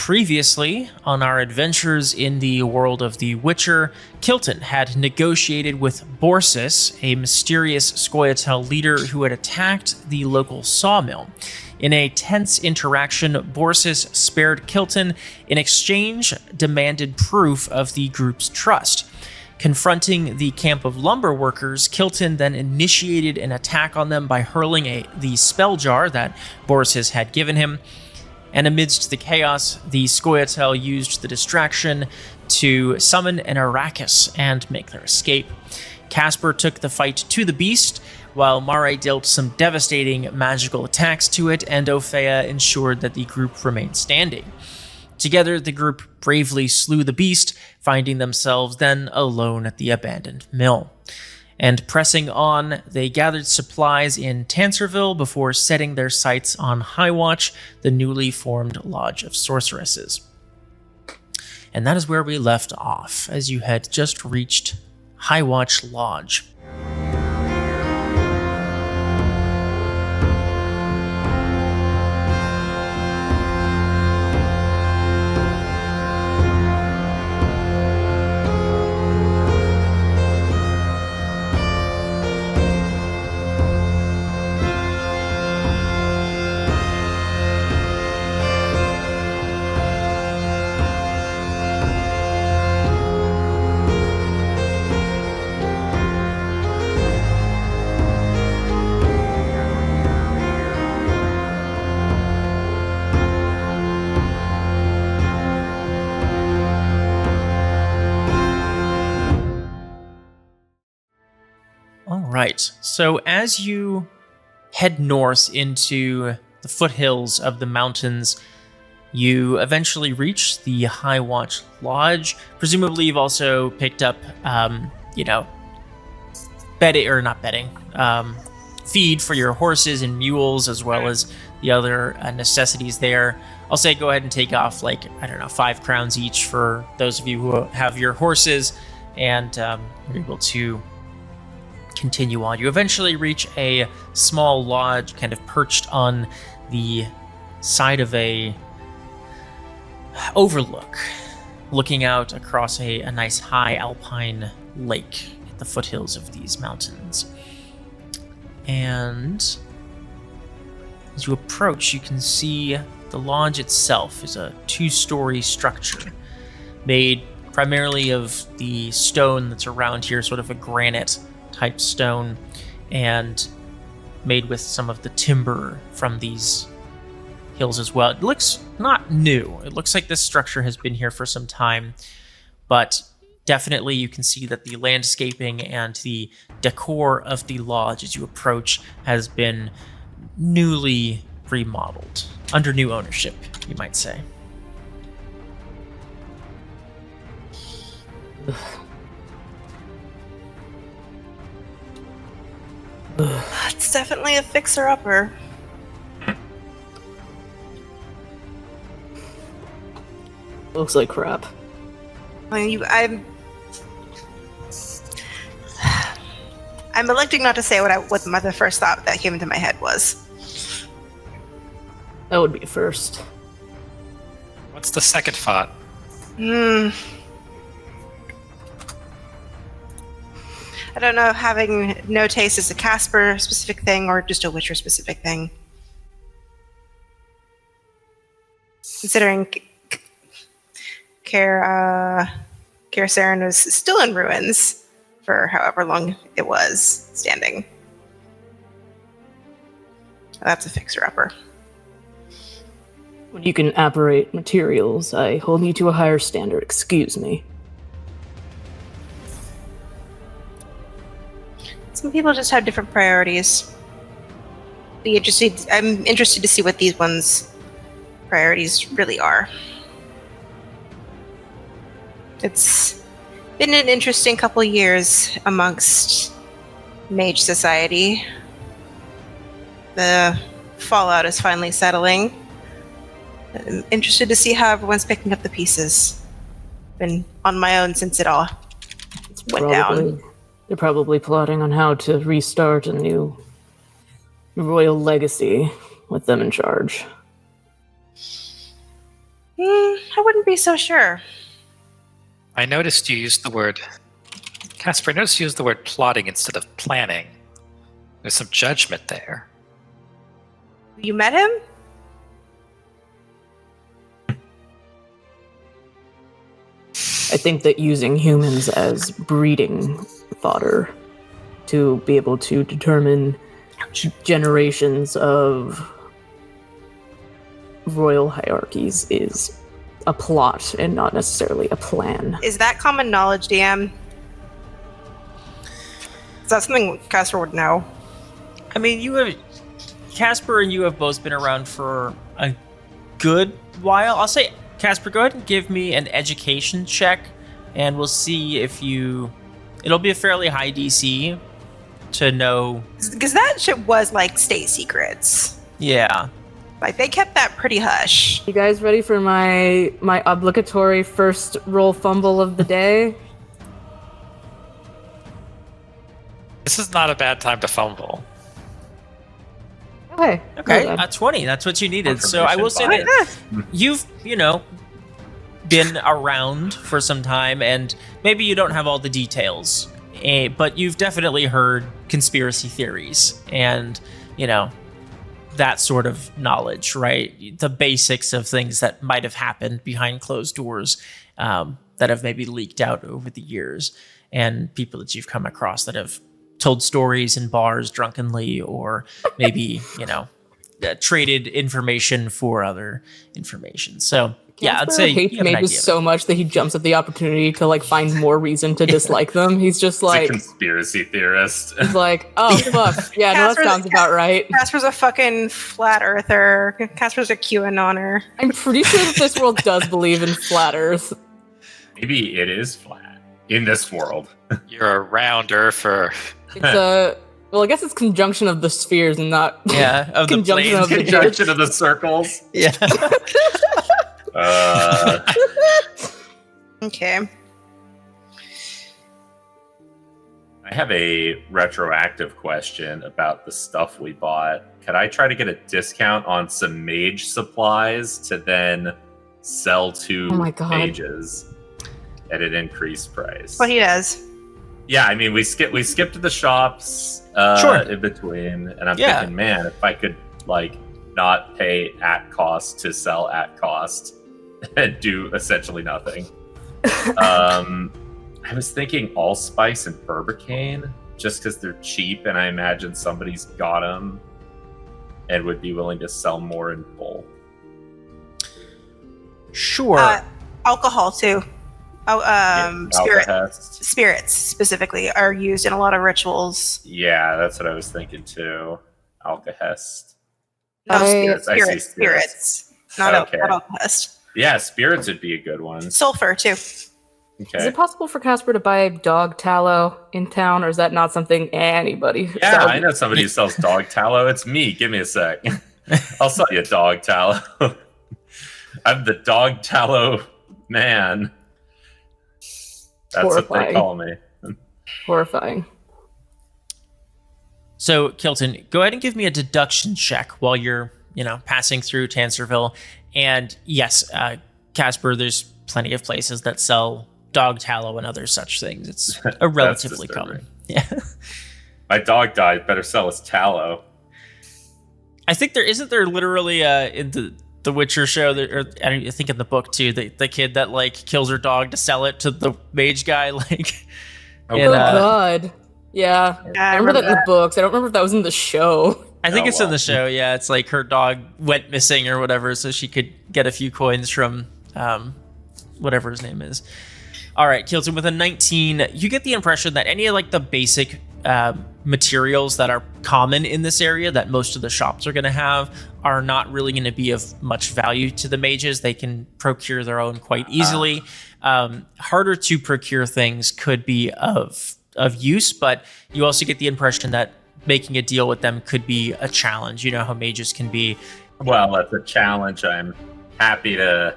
Previously, on our adventures in the world of The Witcher, Kilton had negotiated with Borsis, a mysterious Scoia'tael leader who had attacked the local sawmill. In a tense interaction, Borsis spared Kilton, in exchange demanded proof of the group's trust. Confronting the camp of lumber workers, Kilton then initiated an attack on them by hurling the spell jar that Borsis had given him. And amidst the chaos, the Scoia'tael used the distraction to summon an Arrakis and make their escape. Kaspar took the fight to the beast, while Mareigh dealt some devastating magical attacks to it, and Opheia ensured that the group remained standing. Together, the group bravely slew the beast, finding themselves then alone at the abandoned mill. And pressing on, they gathered supplies in Tanserville before setting their sights on Highwatch, the newly formed Lodge of Sorceresses. And that is where we left off, as you had just reached Highwatch Lodge. Right, so as you head north into the foothills of the mountains, you eventually reach the Highwatch Lodge. Presumably you've also picked up, feed for your horses and mules, as well as the other necessities there. I'll say go ahead and take off, 5 crowns each for those of you who have your horses, and you're able to continue on. You eventually reach a small lodge kind of perched on the side of a overlook, looking out across a nice high alpine lake at the foothills of these mountains. And as you approach, you can see the lodge itself is a 2-story structure made primarily of the stone that's around here, sort of a granite type stone, and made with some of the timber from these hills as well. It looks not new. It looks like this structure has been here for some time, but definitely you can see that the landscaping and the decor of the lodge as you approach has been newly remodeled, under new ownership, you might say. It's definitely a fixer-upper. Looks like crap. I'm electing not to say what the first thought that came into my head was. That would be a first. What's the second thought? I don't know, having no taste is a Kaspar specific thing or just a Witcher specific thing. Considering Kaer Saren was still in ruins for however long it was standing. That's a fixer-upper. When you can apparate materials, I hold you to a higher standard, excuse me. Some people just have different priorities. I'm interested to see what these ones' priorities really are. It's been an interesting couple years amongst Mage society. The fallout is finally settling. I'm interested to see how everyone's picking up the pieces. Been on my own since it all went down. They're probably plotting on how to restart a new royal legacy with them in charge. I I wouldn't be so sure. I noticed you used the word... Kaspar, I noticed you used the word plotting instead of planning. There's some judgment there. You met him? I think that using humans as breeding fodder to be able to determine generations of royal hierarchies is a plot and not necessarily a plan. Is that common knowledge, DM? Is that something Kaspar would know? I mean, Kaspar and you have both been around for a good while. I'll say, Kaspar, go ahead and give me an education check, and we'll see if it'll be a fairly high DC to know. Because that shit was like state secrets. Yeah. Like, they kept that pretty hush. You guys ready for my obligatory first roll fumble of the day? This is not a bad time to fumble. Okay. Okay, 20. That's what you needed. So I will say that you've, been around for some time, and maybe you don't have all the details, but you've definitely heard conspiracy theories and, that sort of knowledge, right? The basics of things that might have happened behind closed doors that have maybe leaked out over the years, and people that you've come across that have told stories in bars drunkenly, or maybe, traded information for other information. So, yeah, I'd say hates mages so much that he jumps at the opportunity to find more reason to dislike them. He's just He's a conspiracy theorist. He's like, oh fuck, yeah, no, that sounds about right. Kaspar's a fucking flat earther. Kaspar's a QAnoner. I'm pretty sure that this world does believe in flat Earth. Maybe it is flat in this world. You're a round earther. It's well, I guess it's conjunction of the spheres and not of the conjunction planes. of the Conjunction of the circles. Yeah. Okay. I have a retroactive question about the stuff we bought. Could I try to get a discount on some mage supplies to then sell to mages at an increased price? What he does. Yeah, I mean, we skipped the shops in between, and I'm thinking, man, if I could not pay at cost to sell at cost and do essentially nothing. I was thinking allspice and Blavikan, just because they're cheap, and I imagine somebody's got them and would be willing to sell more in bulk. Sure. Alcohol too. Spirits specifically are used in a lot of rituals. Yeah, that's what I was thinking too. Alkahest. No, spirits. Not alcohest. Yeah, spirits would be a good one. Sulfur too. Okay. Is it possible for Kaspar to buy dog tallow in town, or is that not something anybody Yeah, sells? I know somebody who sells dog tallow. It's me. Give me a sec. I'll sell you dog tallow. I'm the dog tallow man. That's Horrifying. what they call me. Horrifying. So, Kilton, go ahead and give me a deduction check while you're, passing through Tanserville. And yes, Kaspar, there's plenty of places that sell dog tallow and other such things. It's a relatively common. Yeah. My dog died. Better sell his tallow. I think there literally in the Witcher show, I think in the book too, the kid that kills her dog to sell it to the mage guy. God. Yeah. I remember that in the books. I don't remember if that was in the show. I think it's in the show. Yeah, it's her dog went missing or whatever, so she could get a few coins from whatever his name is. All right, Kilton, with a 19, you get the impression that any of the basic materials that are common in this area that most of the shops are going to have are not really going to be of much value to the mages. They can procure their own quite easily. Harder to procure things could be of use, but you also get the impression that making a deal with them could be a challenge. You know how mages can be. Well, that's a challenge I'm happy to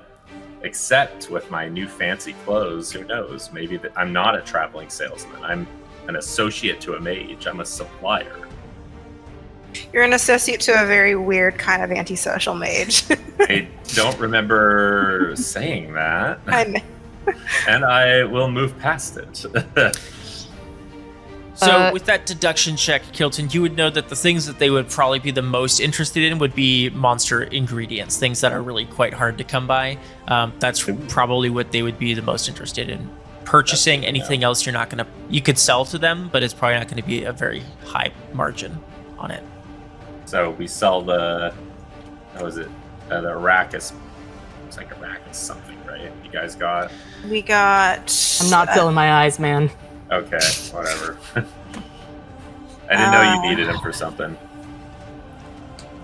accept with my new fancy clothes. Who knows? Maybe I'm not a traveling salesman. I'm an associate to a mage. I'm a supplier. You're an associate to a very weird kind of antisocial mage. I don't remember saying that. I know. And I will move past it. So with that deduction check, Kilton, you would know that the things that they would probably be the most interested in would be monster ingredients, things that are really quite hard to come by. That's probably what they would be the most interested in. Purchasing anything else you could sell to them, but it's probably not going to be a very high margin on it. So we sell the Arrakis. It's like Arrakis something, right? You guys got? We got... I'm not filling my eyes, man. Okay, whatever. I didn't know you needed them for something.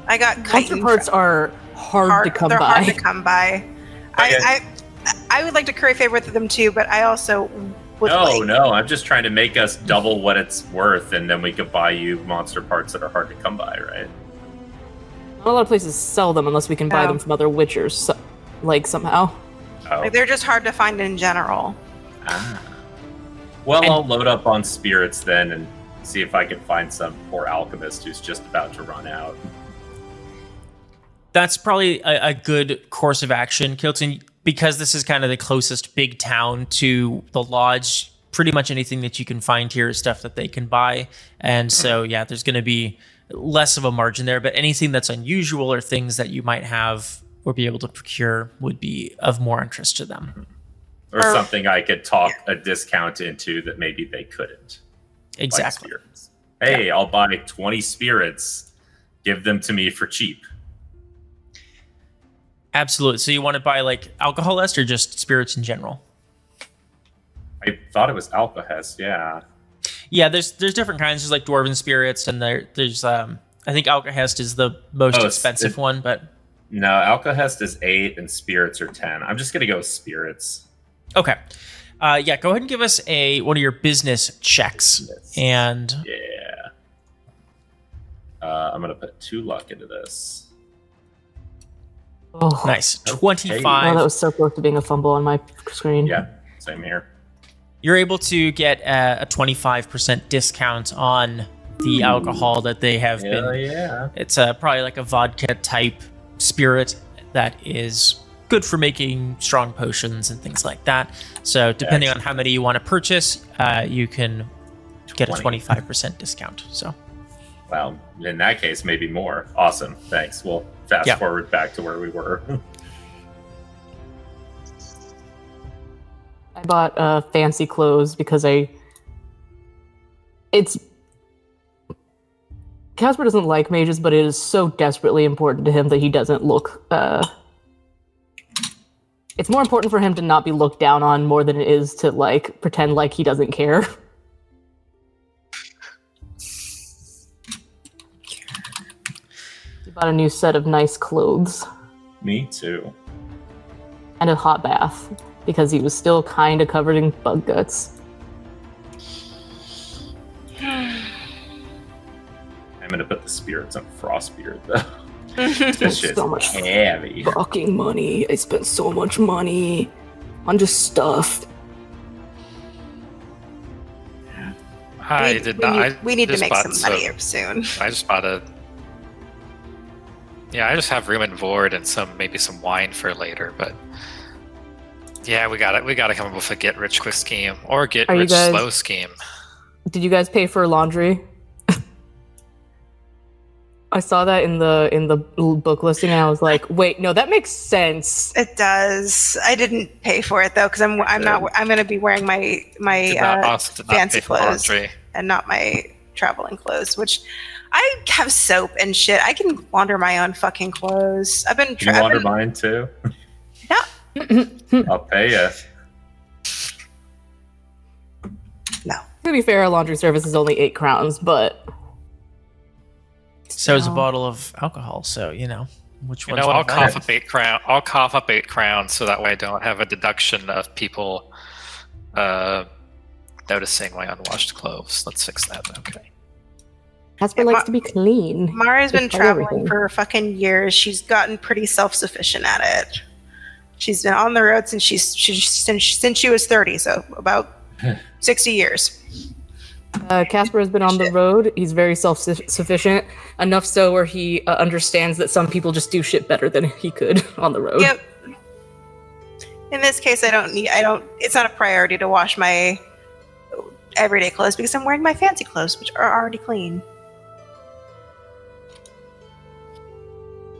I got Monster parts are hard to come by. They're hard to come by. Okay. I would like to curry favor with them too, but I also would No, I'm just trying to make us double what it's worth, and then we could buy you monster parts that are hard to come by, right? Not a lot of places sell them unless we can buy them from other witchers, somehow. Oh. Like, they're just hard to find in general. Well, I'll load up on spirits then and see if I can find some poor alchemist who's just about to run out. That's probably a good course of action, Kilton, because this is kind of the closest big town to the lodge. Pretty much anything that you can find here is stuff that they can buy. And so, yeah, there's going to be less of a margin there, but anything that's unusual or things that you might have or be able to procure would be of more interest to them. Or something I could talk a discount into that maybe they couldn't. Exactly. Like spirits. Hey, I'll buy 20 spirits. Give them to me for cheap. Absolutely. So you want to buy like alcoholist or just spirits in general? I thought it was alcohest, yeah. Yeah, there's different kinds. There's like dwarven spirits, and there's I think alcohest is the most expensive one, but no, alcohest is 8 and spirits are 10. I'm just gonna go with spirits. Okay. Yeah, go ahead and give us one of your business checks. And yeah. I'm gonna put 2 luck into this. Oh, nice. Okay. 25. Oh, that was so close to being a fumble on my screen. Yeah, same here. You're able to get a 25% discount on the alcohol that they have been. Yeah. It's probably like a vodka type spirit that is good for making strong potions and things like that. So depending on how many you want to purchase, you can get a 25% discount. So, well, in that case, maybe more. Awesome. Thanks. We'll fast forward back to where we were. I bought fancy clothes because Kaspar doesn't like mages, but it is so desperately important to him that he doesn't look... It's more important for him to not be looked down on more than it is to, pretend like he doesn't care. He bought a new set of nice clothes. Me too. And a hot bath, because he was still kind of covered in bug guts. I'm gonna put the spirits on Frostbeard, though. This shit's so much heavy. Fucking money. I spent so much money on just stuff. I did not. We need to make some money soon. I just bought a. Yeah, I just have room and board and maybe some wine for later, but yeah, we gotta come up with a get rich quick scheme or get rich slow scheme. Did you guys pay for laundry? I saw that in the book listing, and I was like, "Wait, no, that makes sense." It does. I didn't pay for it though, because I'm going to be wearing my fancy clothes and not my traveling clothes. Which I have soap and shit. I can launder my own fucking clothes. I've been. You launder mine too? No. I'll pay you. No. To be fair, a laundry service is only 8 crowns, but. So is a bottle of alcohol. So which one? I'll cough up 8 crowns. I'll cough up 8 crowns, so that way I don't have a deduction of people noticing my unwashed clothes. Let's fix that. Okay. Kaspar likes to be clean. Mara's been traveling for fucking years. She's gotten pretty self-sufficient at it. She's been on the road since she was 30, so about 60 years. Kaspar has been on the road. He's very self-sufficient, enough so where he understands that some people just do shit better than he could on the road. Yep. In this case, it's not a priority to wash my everyday clothes because I'm wearing my fancy clothes, which are already clean.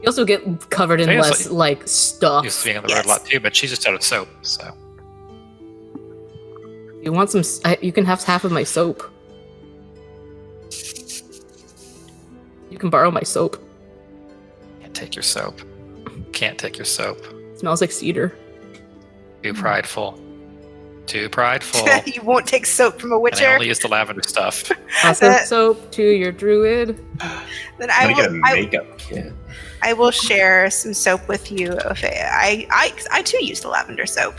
You also get covered in less, stuff. Used to being on the road a lot too, but she's just out of soap, so. You want some? You can have half of my soap. You can borrow my soap. Can't take your soap. Can't take your soap. It smells like cedar. Too prideful. Too prideful. You won't take soap from a witcher. And I only use the lavender stuff. Soap to your druid. Then I'm gonna get a makeup kit. I will share some soap with you, Opheia. I too use the lavender soap.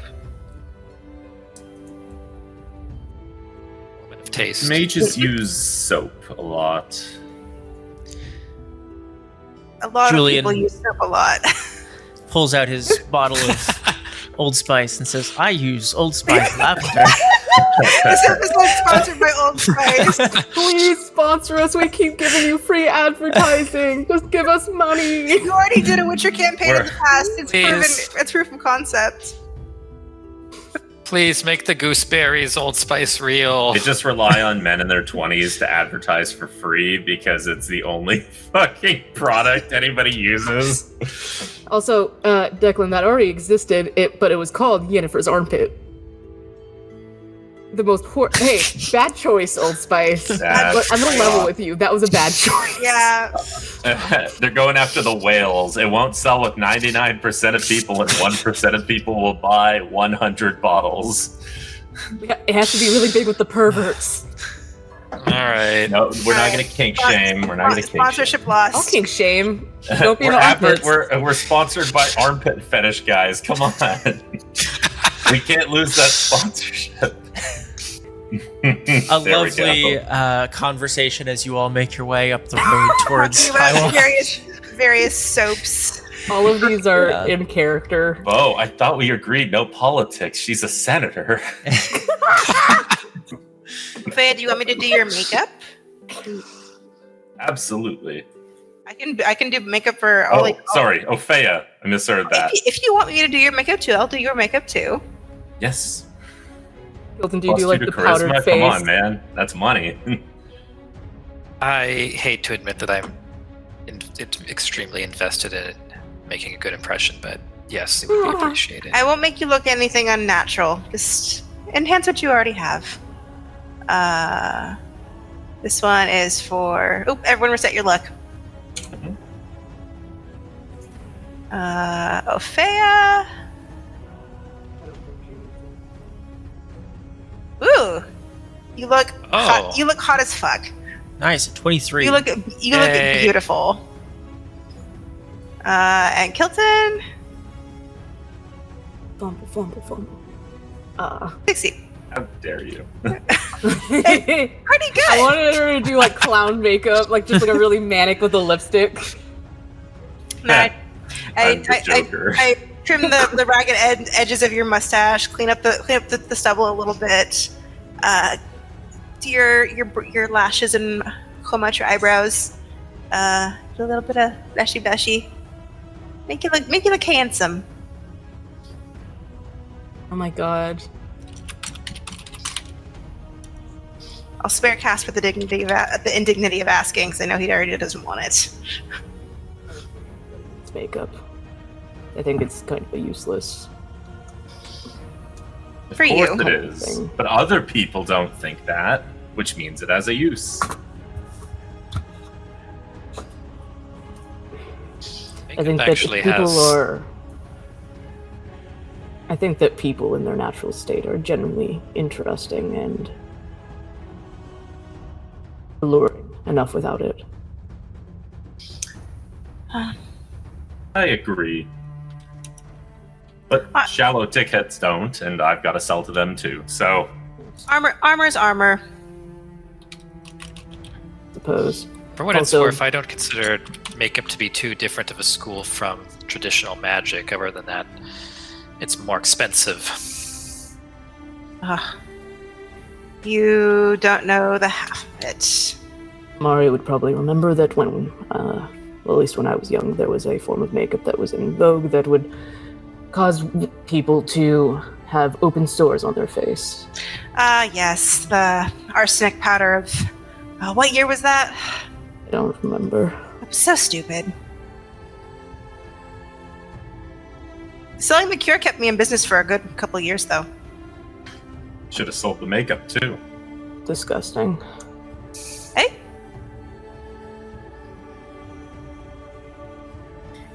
Moment of taste. Mages use soap a lot. A lot Julian of people use soap a lot. Pulls out his bottle of Old Spice and says, I use Old Spice lavender. This episode sponsored by Old Spice. Please sponsor us. We keep giving you free advertising. Just give us money. You already did a Witcher campaign in the past. It's proven. It's proof of concept. Please make the gooseberries Old Spice real. They just rely on men in their 20s to advertise for free because it's the only fucking product anybody uses. Also, Declan, that already existed, but it was called Yennefer's Armpit. The most Hey, bad choice, Old Spice. I'm gonna level with you. That was a bad choice. Yeah. They're going after the whales. It won't sell with 99% of people, and 1% of people will buy 100 bottles. It has to be really big with the perverts. All right. No, we're not going to kink shame. We're not going to kink sponsorship shame. loss. I'll kink shame. Don't be we're sponsored by armpit fetish guys. Come on. We can't lose that sponsorship. A lovely conversation as you all make your way up the road towards Highwatch. various soaps. All of these are in character. Oh, I thought we agreed no politics. She's a senator. Opheia, do you want me to do your makeup? Absolutely. I can do makeup for. Sorry, Opheia. I misheard that. If you want me to do your makeup too, I'll do your makeup too. Yes. Hilton, do you do the powdered face? Come on, man. That's money. I hate to admit that I'm extremely invested in making a good impression, but yes, it would be appreciated. I won't make you look anything unnatural. Just enhance what you already have. This one is for... Oop, everyone reset your luck. Opheia. Ooh, you look hot. You look hot as fuck. Nice, 23. You look beautiful. And Kilton. Fumble. 60. How dare you? Pretty good. I wanted her to do clown makeup, just a really manic with a lipstick. No, I'm the Joker. I trim the ragged edges of your mustache, clean up the stubble a little bit. Do your lashes and comb out your eyebrows. Do a little bit of beshy. Make you look handsome. Oh my god. I'll spare Kaspar the indignity of asking, because I know he already doesn't want it. It's makeup. I think it's kind of useless. For you. Of course it is. But other people don't think that, which means it has a use. I think that people in their natural state are genuinely interesting and alluring enough without it. I agree. But shallow dickheads don't, and I've got to sell to them too, so... Armor's armor. Suppose. For what it's worth, I don't consider makeup to be too different of a school from traditional magic. Other than that, it's more expensive. You don't know the half of it. Mareigh would probably remember that when, well, at least when I was young, there was a form of makeup that was in vogue that would cause people to have open sores on their face. Yes, the arsenic powder of... what year was that? I don't remember. It was so stupid. Selling the cure kept me in business for a good couple of years, though. Should have sold the makeup, too. Disgusting. Hey?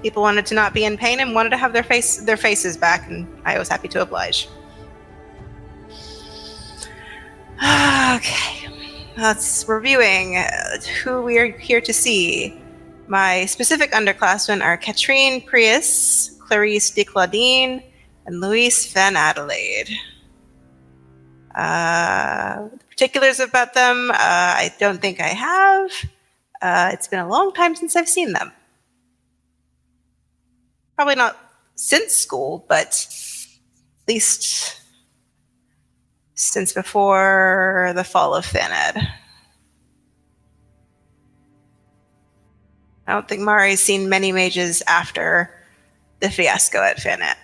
People wanted to not be in pain and wanted to have their faces back, and I was happy to oblige. Okay. Let's reviewing who we are here to see. My specific underclassmen are Katrine Prius, Clarice de Claudine, and Louise Van Adelaide. The particulars about them, I don't think I have. It's been a long time since I've seen them. Probably not since school, but at least since before the fall of Thaned. I don't think Mareigh's seen many mages after the fiasco at Thaned.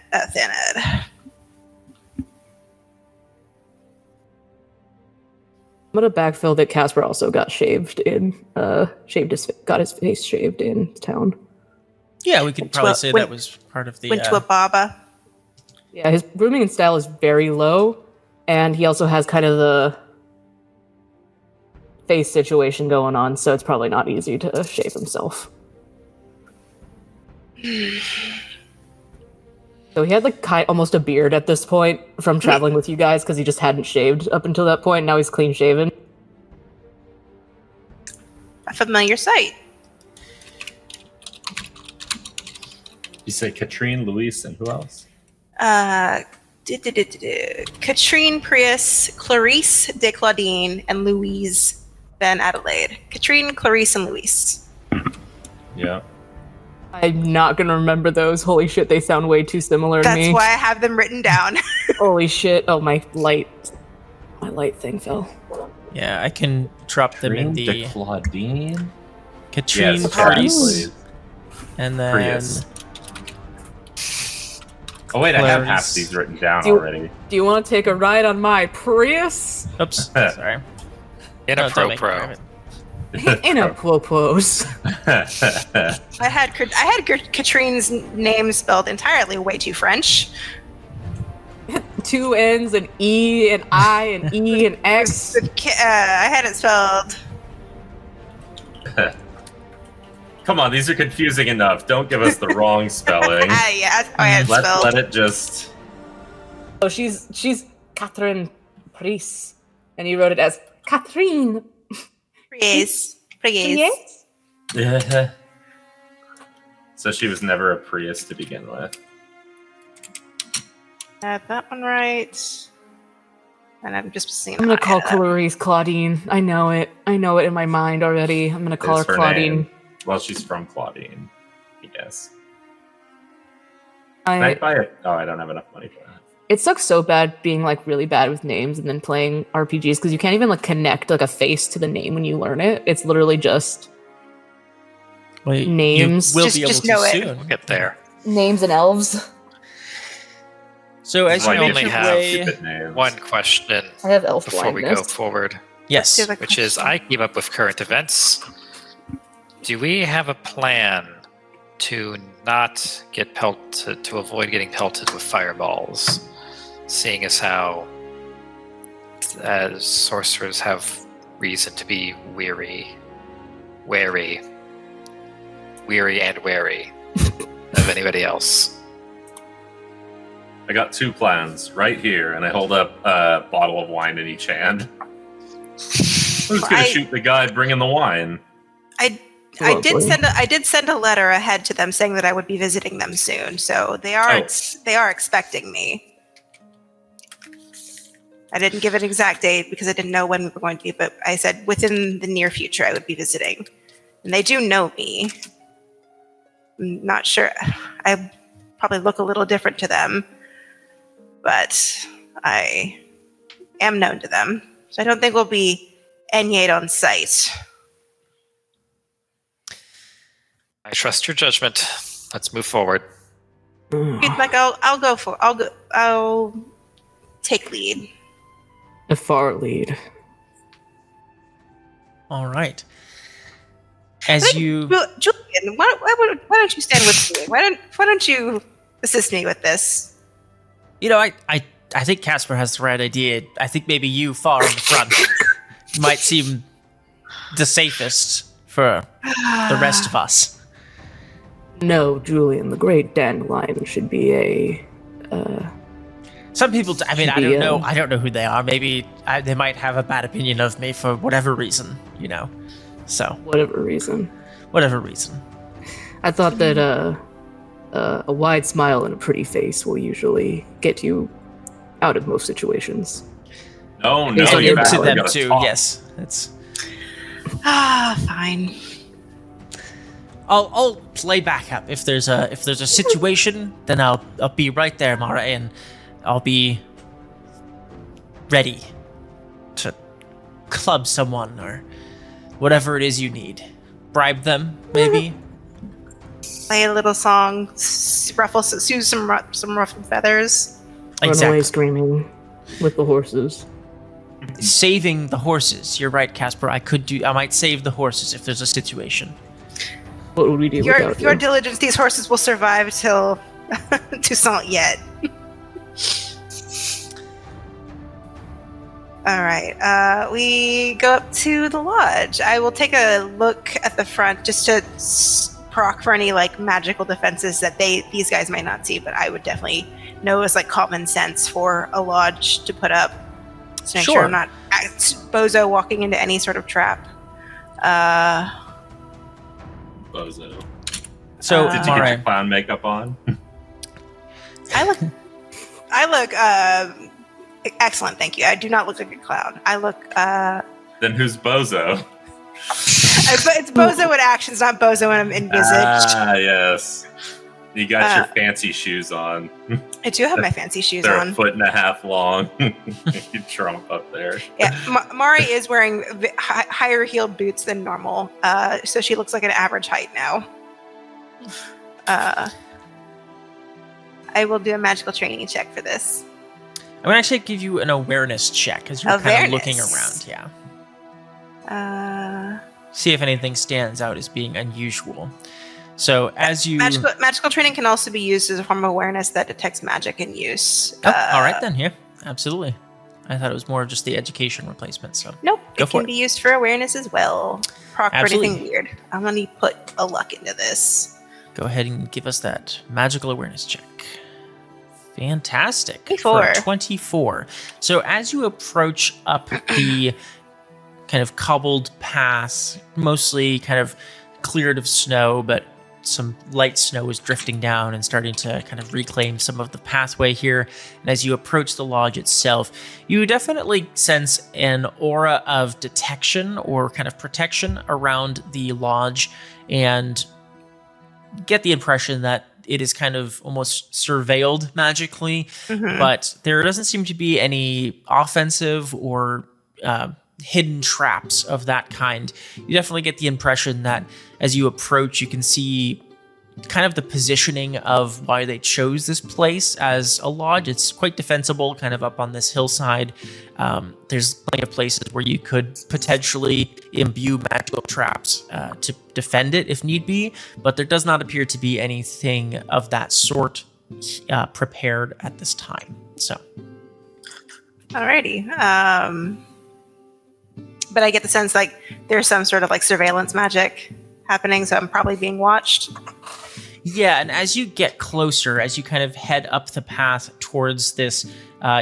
I'm gonna backfill that Kaspar also got shaved in, got his face shaved in town. Yeah, we could probably say that was part of the... Went to a baba. Yeah, his grooming and style is very low, and he also has kind of the face situation going on, so it's probably not easy to shave himself. So he had almost a beard at this point from traveling with you guys because he just hadn't shaved up until that point. Now he's clean shaven. A familiar sight. You say Katrine, Louise, and who else? Katrine Prius, Clarice de Claudine, and Louise Van Adelaide. Katrine, Clarice, and Louise. Yeah. I'm not gonna remember those. Holy shit, they sound way too similar to me. That's why I have them written down. Holy shit. Oh, my light thing fell. Yeah, I can drop them in the... de Claudine? Katrine, Yes, Prius, and then... Prius. Oh wait, I have half these written down already. Do you want to take a ride on my Prius? Oops, sorry. In a pro. In a popos. I had Katrine's name spelled entirely way too French. 2 N's, an E, an I, an E, an X. I had it spelled... Come on, these are confusing enough. Don't give us the wrong spelling. Yeah, that's how I had it spelled. Let it just... Oh, she's Catherine Priest, and you wrote it as Catherine. Prius. Yeah. So she was never a Prius to begin with. Had that one right. And I'm just seeing. I'm gonna call Clarice Claudine. I know it in my mind already. I'm gonna call her Claudine. Name. Well, she's from Claudine, I guess. I buy it? Oh, I don't have enough money for that. It sucks so bad being really bad with names and then playing RPGs because you can't even connect a face to the name when you learn it. It's literally just names. You will be able just to know it. soon. We'll get there. Names and elves. So as you I only make your have way, one question I have elf before we blindness. go forward. yes, Which is, I keep up with current events. Do we have a plan to not get pelted, to avoid getting pelted with fireballs? Seeing as how sorcerers have reason to be wary and wary of anybody else. I got 2 plans right here, and I hold up a bottle of wine in each hand. I'm just gonna shoot the guy bringing the wine. I did send a letter ahead to them saying that I would be visiting them soon, so they are expecting me. I didn't give an exact date because I didn't know when we were going to be, but I said within the near future I would be visiting. And they do know me. I'm not sure. I probably look a little different to them, but I am known to them. So I don't think we'll be Enyade on site. I trust your judgment. Let's move forward. Like I'll take lead. A far lead. All right. As you, Julian, why don't you stand with me? Why don't you assist me with this? I think Kaspar has the right idea. I think maybe you far in the front might seem the safest for the rest of us. No, Julian, the Great Dandelion should be a. Some people, I don't know. I don't know who they are. Maybe they might have a bad opinion of me for whatever reason, So. Whatever reason. I thought that a wide smile and a pretty face will usually get you out of most situations. No, to to them too. Talk. Yes, it's. Fine. I'll play backup if there's a situation. Then I'll be right there, Mareigh, and I'll be ready to club someone or whatever it is you need. Bribe them, maybe. Play a little song, soothe some ruffled feathers. Exactly. Run away screaming with the horses. Saving the horses. You're right, Kaspar. I might save the horses if there's a situation. What would we do without your you? diligence, these horses will survive till Toussaint yet. All right. We go up to the lodge. I will take a look at the front just to proc for any magical defenses that these guys might not see, but I would definitely know as common sense for a lodge to put up. So make sure I'm not bozo walking into any sort of trap. Bozo. So did you get your clown makeup on? I look excellent, thank you. I do not look like a clown. I look Then who's Bozo? It's Bozo in actions, not Bozo in envisaged. Ah, yes. You got your fancy shoes on. I do have my fancy shoes They're on. a 1.5 feet long. You trump up there. Yeah, Mareigh is wearing higher heeled boots than normal, so she looks like an average height now. I will do a magical training check for this. I'm going to actually give you an awareness check as you're kind of looking around. Yeah. See if anything stands out as being unusual. So as you... Magical training can also be used as a form of awareness that detects magic in use. All right then, yeah, absolutely. I thought it was more of just the education replacement, so... Nope, it can be used for awareness as well. Proc for anything weird. I'm going to put a luck into this. Go ahead and give us that magical awareness check. Fantastic. 24. So as you approach up the kind of cobbled path, mostly kind of cleared of snow, but some light snow is drifting down and starting to kind of reclaim some of the pathway here. And as you approach the lodge itself, you definitely sense an aura of detection or kind of protection around the lodge and get the impression that it is kind of almost surveilled magically, but there doesn't seem to be any offensive or hidden traps of that kind. You definitely get the impression that as you approach, you can see kind of the positioning of why they chose this place as a lodge. It's quite defensible, kind of up on this hillside. There's plenty of places where you could potentially imbue magical traps to defend it if need be, but there does not appear to be anything of that sort prepared at this time. So, alrighty. But I get the sense there's some sort of surveillance magic happening, so I'm probably being watched. Yeah, and as you get closer, as you kind of head up the path towards this,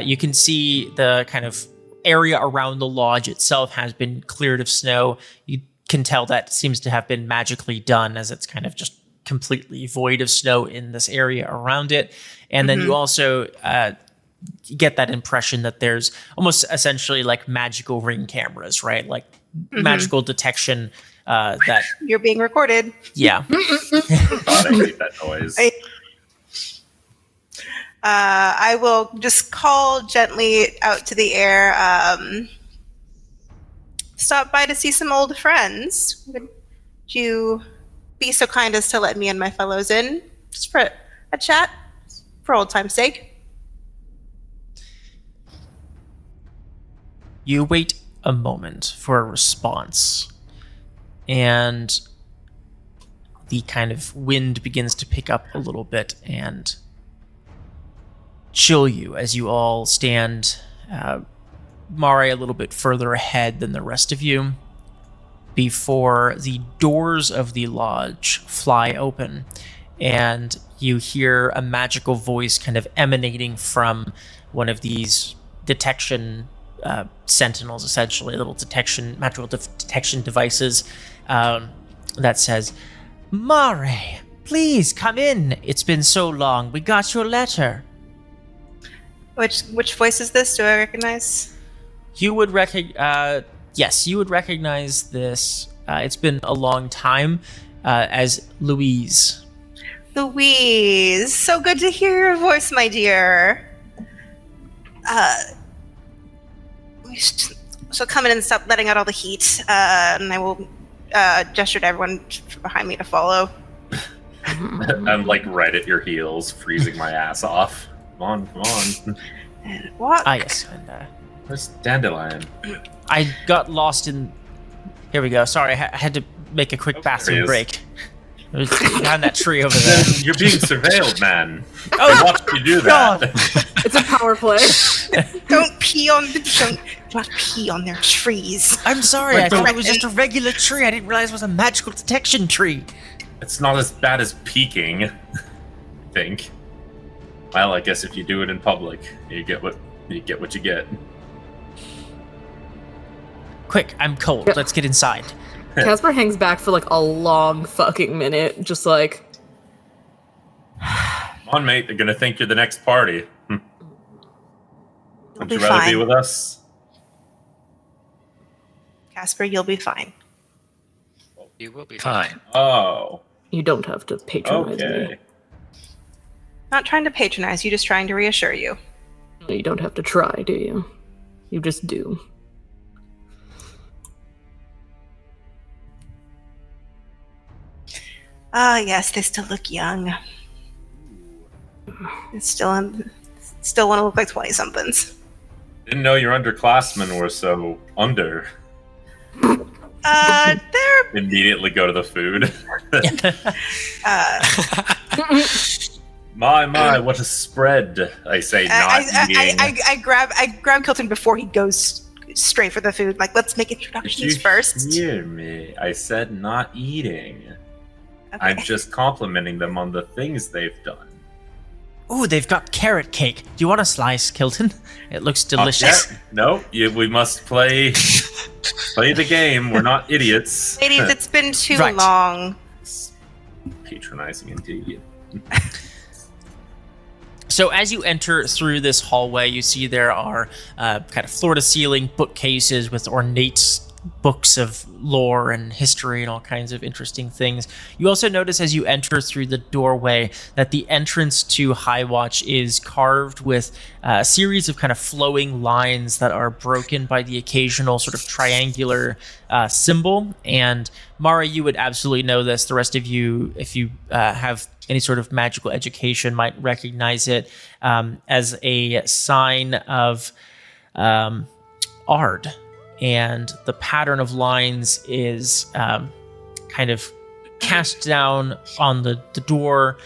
you can see the kind of area around the lodge itself has been cleared of snow. You can tell that seems to have been magically done, as it's kind of just completely void of snow in this area around it. And then you also get that impression that there's almost essentially magical ring cameras, right? Magical detection that you're being recorded. Yeah. I hate that noise. I will just call gently out to the air. stop by to see some old friends. Would you be so kind as to let me and my fellows in, just for a chat, for old time's sake? You wait a moment for a response, and the kind of wind begins to pick up a little bit and chill you as you all stand, Mareigh a little bit further ahead than the rest of you, before the doors of the lodge fly open, and you hear a magical voice kind of emanating from one of these detection sentinels, essentially, little magical detection devices, that says, "Mareigh, please come in. It's been so long. We got your letter." Which voice is this? Do I recognize? You would yes, you would recognize this. It's been a long time, as Louise. Louise, so good to hear your voice, my dear. So come in and stop letting out all the heat, and I will gesture to everyone behind me to follow. I'm like right at your heels, freezing my ass off. Come on. And walk. Ah, yes. And, where's Dandelion? I got lost in... Here we go. Sorry, I had to make a quick bathroom break. It was behind that tree over there. You're being surveilled, man. Oh, watch you do that. It's a power play. Don't pee on their trees. I'm sorry, I thought it was just a regular tree. I didn't realize it was a magical detection tree. It's not as bad as peeking, I think. Well, I guess if you do it in public, you get what you get. Quick, I'm cold. Let's get inside. Kaspar hangs back for like a long fucking minute, just like... Come on, mate. They're gonna think you're the next party. Would you rather fine. be with us? Kaspar, you'll be fine. You will be fine. Oh. You don't have to patronize me. Not trying to patronize you, just trying to reassure you. You don't have to try, do you? You just do. Ah, yes, they still look young. Still want to look like 20-somethings. Didn't know your underclassmen were so under. They're... Immediately go to the food. My, what a spread, I say, eating. I grab Kilton before he goes straight for the food. Like, let's make introductions first. Hear me? I said not eating. Okay. I'm just complimenting them on the things they've done. Ooh, they've got carrot cake. Do you want a slice, Kilton? It looks delicious. No, we must play the game. We're not idiots. Ladies, it's been too Right. long. Patronizing indeed. So as you enter through this hallway, you see there are kind of floor-to-ceiling bookcases with ornate books of lore and history and all kinds of interesting things. You also notice as you enter through the doorway that the entrance to Highwatch is carved with a series of kind of flowing lines that are broken by the occasional sort of triangular symbol. And Mareigh, you would absolutely know this. The rest of you, if you have any sort of magical education, might recognize it as a sign of Ard. And the pattern of lines is kind of cast down on the door.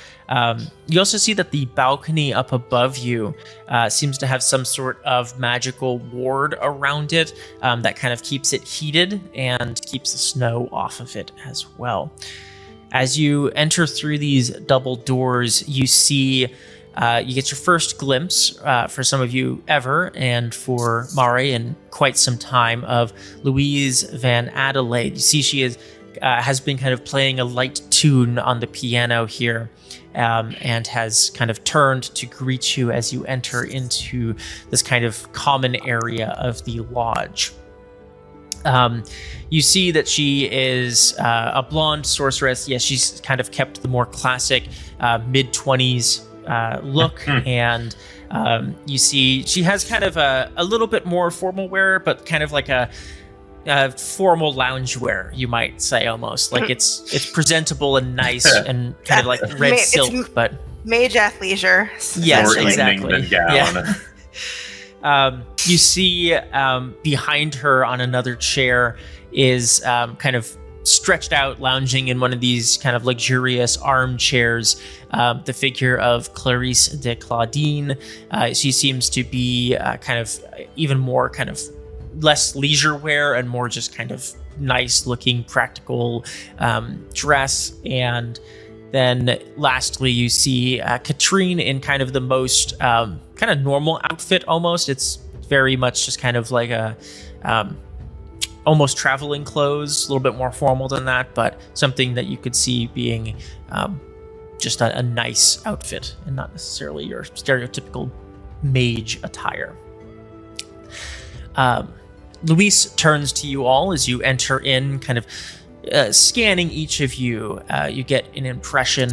You also see that the balcony up above you seems to have some sort of magical ward around it that kind of keeps it heated and keeps the snow off of it as well. As you enter through these double doors, you see you get your first glimpse, for some of you ever, and for Mareigh in quite some time, of Louise Van Adelaide. You see she has been kind of playing a light tune on the piano here, and has kind of turned to greet you as you enter into this kind of common area of the lodge. You see that she is a blonde sorceress. Yes, she's kind of kept the more classic mid-20s look, and you see she has kind of a little bit more formal wear, but kind of like a formal loungewear, you might say, almost. Like it's presentable and nice and kind of like red silk, but Mage athleisure. Yes, more exactly. evening than gown. Yeah. You see behind her on another chair is kind of stretched out, lounging in one of these kind of luxurious armchairs, the figure of Clarice de Claudine. She seems to be kind of even more kind of less leisure wear and more just kind of nice looking practical dress. And then lastly, you see Katrine in kind of the most kind of normal outfit almost. It's very much just kind of like a almost traveling clothes, a little bit more formal than that, but something that you could see being just a nice outfit and not necessarily your stereotypical mage attire. Luis turns to you all as you enter in, kind of scanning each of you. You get an impression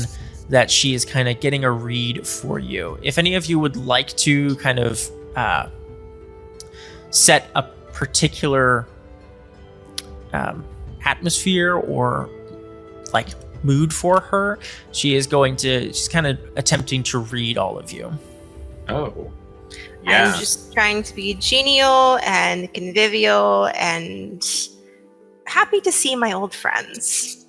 that she is kind of getting a read for you. If any of you would like to kind of set a particular atmosphere or like mood for her, she's kind of attempting to read all of you. Oh. Yeah. I'm just trying to be genial and convivial and happy to see my old friends.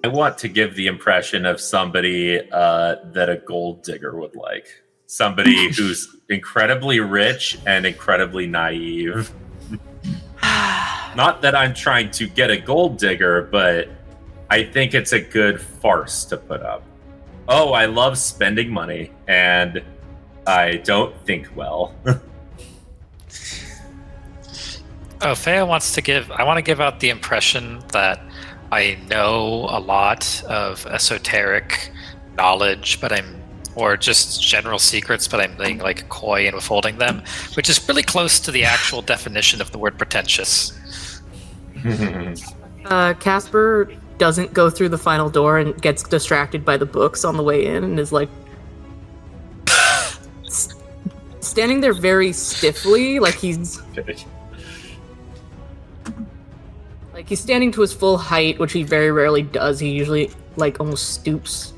I want to give the impression of somebody that a gold digger would like. Somebody who's incredibly rich and incredibly naive. Not that I'm trying to get a gold digger, but I think it's a good farce to put up. Oh, I love spending money, and I don't think well. Opheia I want to give out the impression that I know a lot of esoteric knowledge, or just general secrets, but I'm being like coy and withholding them, which is really close to the actual definition of the word pretentious. Kaspar doesn't go through the final door and gets distracted by the books on the way in and is like standing there very stiffly, like he's standing to his full height, which he very rarely does. He usually like almost stoops.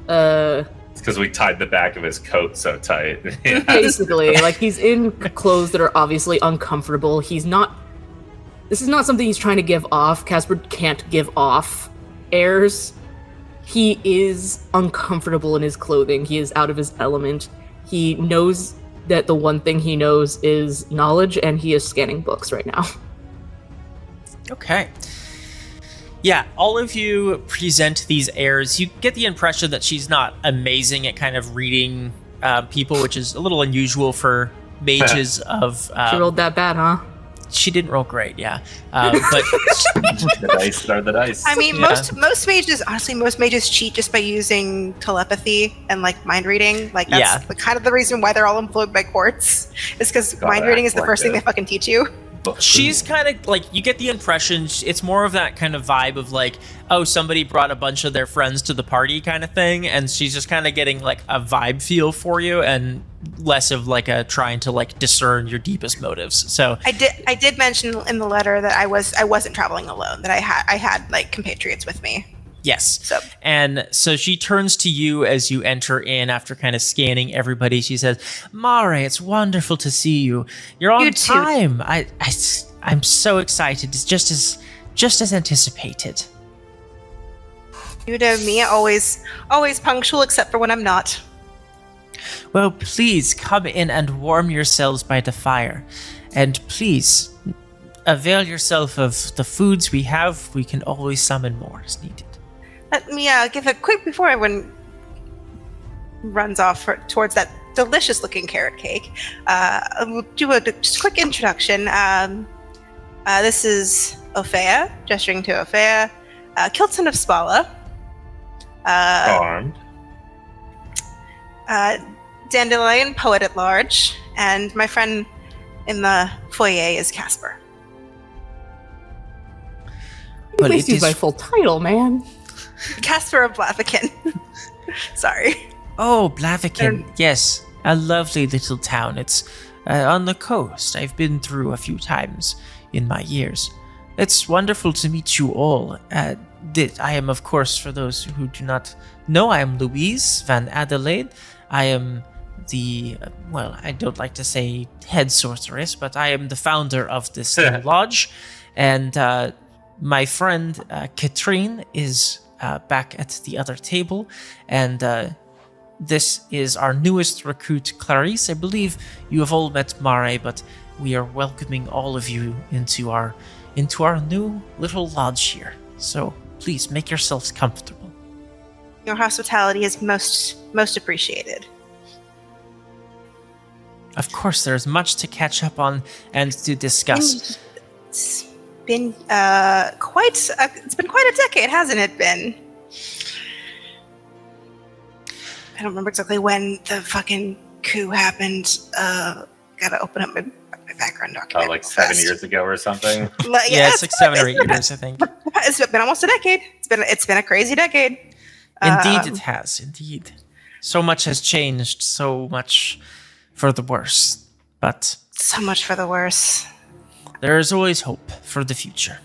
It's because we tied the back of his coat so tight. Basically, like he's in clothes that are obviously uncomfortable. This is not something he's trying to give off. Kaspar can't give off airs. He is uncomfortable in his clothing. He is out of his element. He knows that the one thing he knows is knowledge, and he is scanning books right now. Okay. Yeah, all of you present these airs. You get the impression that she's not amazing at kind of reading people, which is a little unusual for mages of... She rolled that bad, huh? She didn't roll great, yeah. But the dice are the dice. I mean, most mages cheat just by using telepathy and like mind reading. Like that's kind of the reason why they're all employed by courts, is because mind reading is the first thing they fucking teach you. She's kind of like, you get the impression it's more of that kind of vibe of like, oh, somebody brought a bunch of their friends to the party kind of thing, and she's just kind of getting like a vibe feel for you and less of like a trying to like discern your deepest motives. So I did mention in the letter that I wasn't traveling alone, that I had like compatriots with me. Yes. And so she turns to you as you enter in after kind of scanning everybody. She says, Mareigh, it's wonderful to see you. You're on time. I'm so excited. It's just as anticipated. You know me, always punctual except for when I'm not. Well, please come in and warm yourselves by the fire. And please avail yourself of the foods we have. We can always summon more as needed. Let me give a quick, before everyone runs off towards that delicious-looking carrot cake, we'll do a just quick introduction. This is Opheia, gesturing to Opheia, Kilton of Spala. Armed. Dandelion, poet at large, and my friend in the foyer is Kaspar. Well, please use my full title, man. Kaspar of Blavikan. Sorry. Oh, Blavikan. Yes, a lovely little town. It's on the coast. I've been through a few times. in my years. It's wonderful to meet you all. I am, of course, for those who do not know, I am Louise van Adelaide. I am the, I don't like to say head sorceress, but I am the founder of this lodge. And my friend Katrine is back at the other table. And this is our newest recruit, Clarice. I believe you have all met Mareigh, but we are welcoming all of you into our new little lodge here. So please make yourselves comfortable. Your hospitality is most appreciated. Of course, there's much to catch up on and to discuss. It's been quite a decade, hasn't it been? I don't remember exactly when the fucking coup happened. Gotta open up my background document. Oh, like 7 years ago or something? Yeah, it's like 7 or 8 years, I think. It's been almost a decade. It's been a crazy decade. Indeed, it has. Indeed. So much has changed. So much for the worse. But so much for the worse. There is always hope for the future.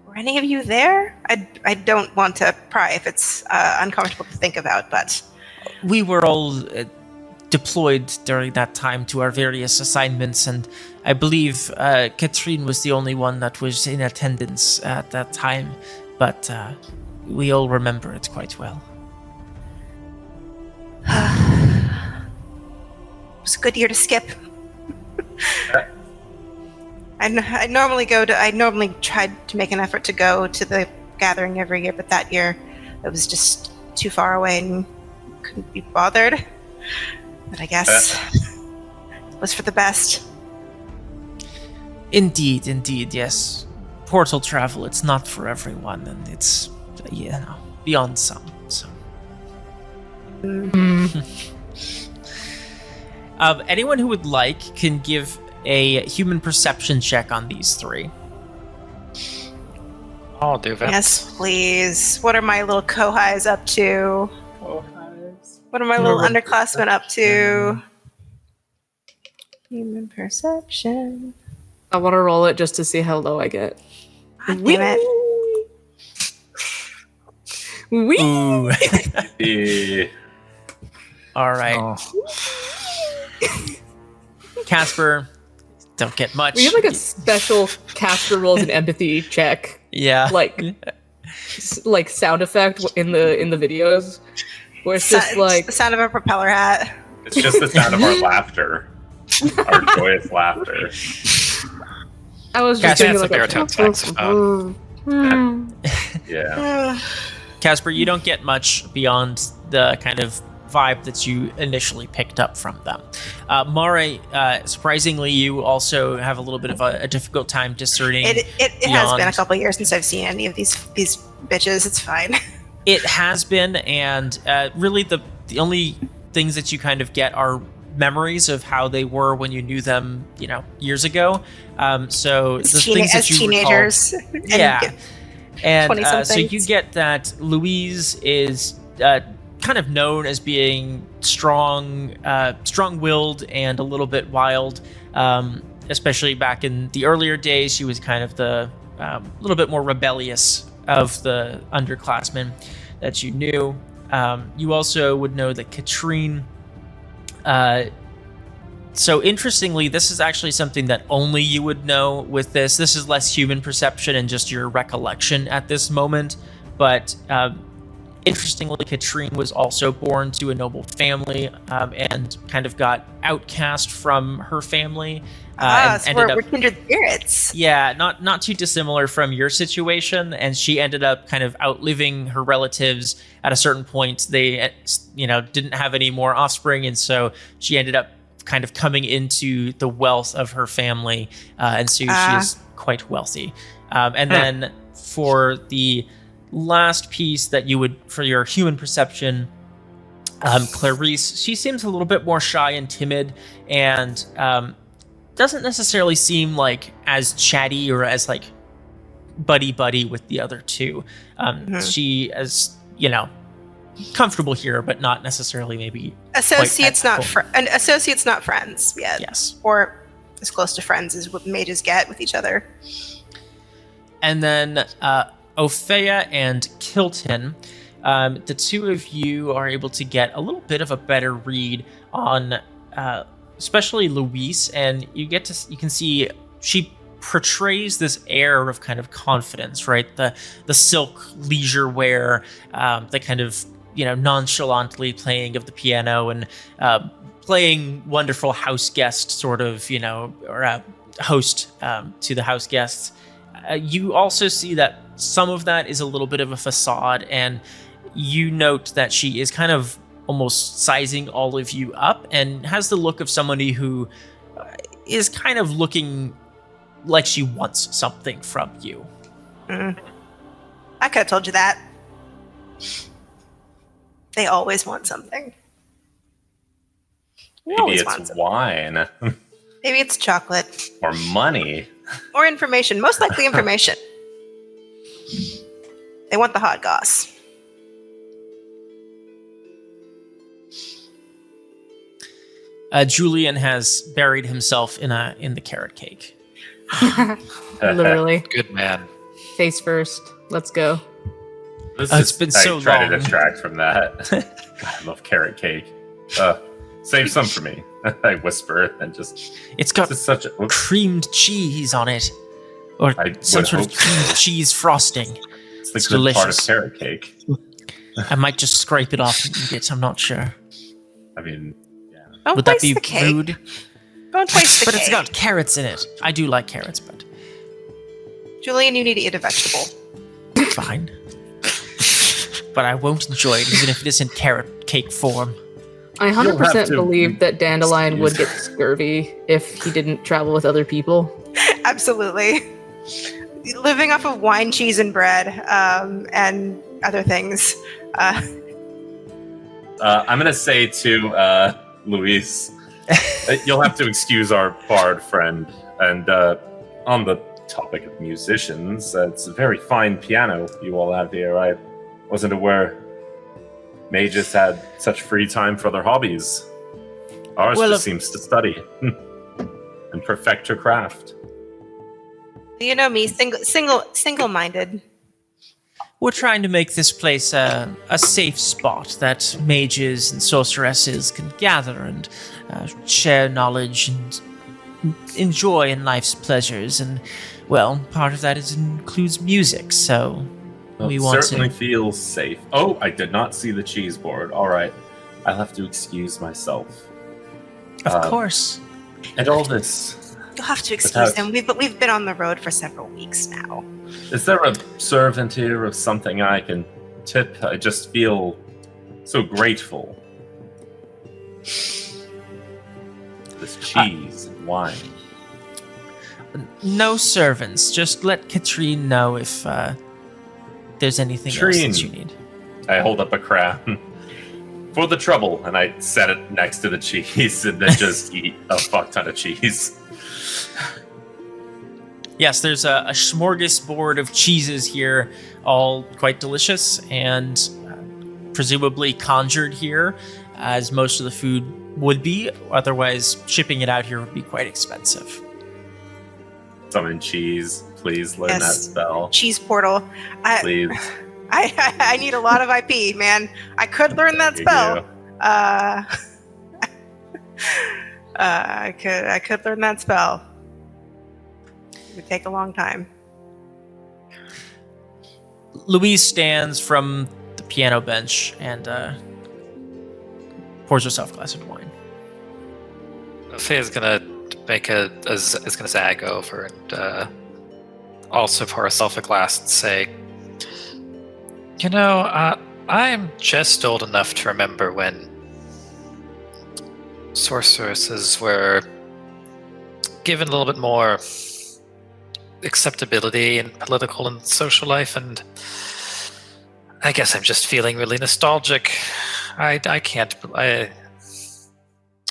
Were any of you there? I don't want to pry if it's uncomfortable to think about, but... We were all deployed during that time to our various assignments, and I believe Katrine was the only one that was in attendance at that time, but we all remember it quite well. It was a good year to skip. I normally tried to make an effort to go to the gathering every year, but that year it was just too far away and couldn't be bothered. But I guess it was for the best. Indeed, yes. Portal travel, it's not for everyone, and it's, beyond some, so. Anyone who would like can give a human perception check on these three. I'll do that. Yes, please. What are my little kohais up to? What are my little underclassmen up to? Human perception. I want to roll it just to see how low I get. God damn it. Wee! All right. Oh. Kaspar, don't get much. We have like a special Kaspar rolls an empathy check. Yeah. Like sound effect in the videos. Where it's just like the sound of a propeller hat. It's just the sound of our laughter. Our joyous laughter. I was just thinking like baritone saxophone. Yeah. Kaspar, you don't get much beyond the kind of vibe that you initially picked up from them. Mareigh, surprisingly, you also have a little bit of a difficult time discerning. It has been a couple of years since I've seen any of these bitches. It's fine. It has been, and really the only things that you kind of get are memories of how they were when you knew them, years ago. So the things that you teenagers. Recall, yeah, and so you get that Louise is kind of known as being strong-willed and a little bit wild. Especially back in the earlier days, she was kind of the little bit more rebellious of the underclassmen that you knew. You also would know that Katrine. So interestingly, this is actually something that only you would know with this. This is less human perception and just your recollection at this moment. But interestingly, Katrine was also born to a noble family and kind of got outcast from her family. So we're kindred spirits. Yeah, not too dissimilar from your situation. And she ended up kind of outliving her relatives at a certain point. They, didn't have any more offspring. And so she ended up kind of coming into the wealth of her family. And so she is quite wealthy. And then for the last piece that you would, for your human perception, Clarice, she seems a little bit more shy and timid and doesn't necessarily seem like as chatty or as like buddy with the other two. She is, comfortable here, but not necessarily maybe associates, not friends yet. Yes. Or as close to friends as what mages get with each other. And then Opheia and Kilton, the two of you are able to get a little bit of a better read on especially Louise, and you can see she portrays this air of kind of confidence, right? The silk leisure wear, the kind of nonchalantly playing of the piano and playing wonderful house guest sort of, or host to the house guests. You also see that some of that is a little bit of a facade, and you note that she is kind of almost sizing all of you up and has the look of somebody who is kind of looking like she wants something from you. I could have told you that. They always want something. Maybe it's wine. Maybe it's chocolate. Or money. Or information. Most likely information. They want the hot goss. Julian has buried himself in the carrot cake. Literally. Good man. Face first. Let's go. It's been so long. Try to distract from that. God, I love carrot cake. Save some for me. I whisper and just. It's got such a creamed cheese on it, or some sort of creamed cheese frosting. It's the good delicious part of carrot cake. I might just scrape it off and eat it. I'm not sure. I mean, yeah. Would that be rude? Don't taste the but cake. It's got carrots in it. I do like carrots, but Julian, you need to eat a vegetable. Fine. But I won't enjoy it, even if it is in carrot cake form. I 100% believe that Dandelion would get scurvy if he didn't travel with other people. Absolutely. Living off of wine, cheese, and bread, and other things. I'm going to say to Louise, you'll have to excuse our bard friend. And on the topic of musicians, it's a very fine piano you all have here. I wasn't aware mages had such free time for their hobbies. Ours just seems to study and perfect her craft. You know me, single-minded. We're trying to make this place a safe spot that mages and sorceresses can gather and share knowledge and enjoy in life's pleasures. And, well, part of that includes music, so we want certainly feels safe. Oh, I did not see the cheese board. All right. I'll have to excuse myself. Of course. And all this... You'll have to excuse him. We've been on the road for several weeks now. Is there a servant here or something I can tip? I just feel so grateful. This cheese and wine. No servants. Just let Katrine know if there's anything else that you need. I hold up a crown. For the trouble, and I set it next to the cheese and then just eat a fuck ton of cheese. Yes, there's a smorgasbord of cheeses here, all quite delicious and presumably conjured here, as most of the food would be. Otherwise, shipping it out here would be quite expensive. Summon cheese. Please learn that spell. Cheese portal. Please. I need a lot of IP, man. I could learn that spell. I could learn that spell. It would take a long time. Louise stands from the piano bench and pours herself a glass of wine. Opheia's gonna is gonna zag over and also pour herself a glass and say, I'm just old enough to remember when sorceresses were given a little bit more acceptability in political and social life, and I guess I'm just feeling really nostalgic. I don't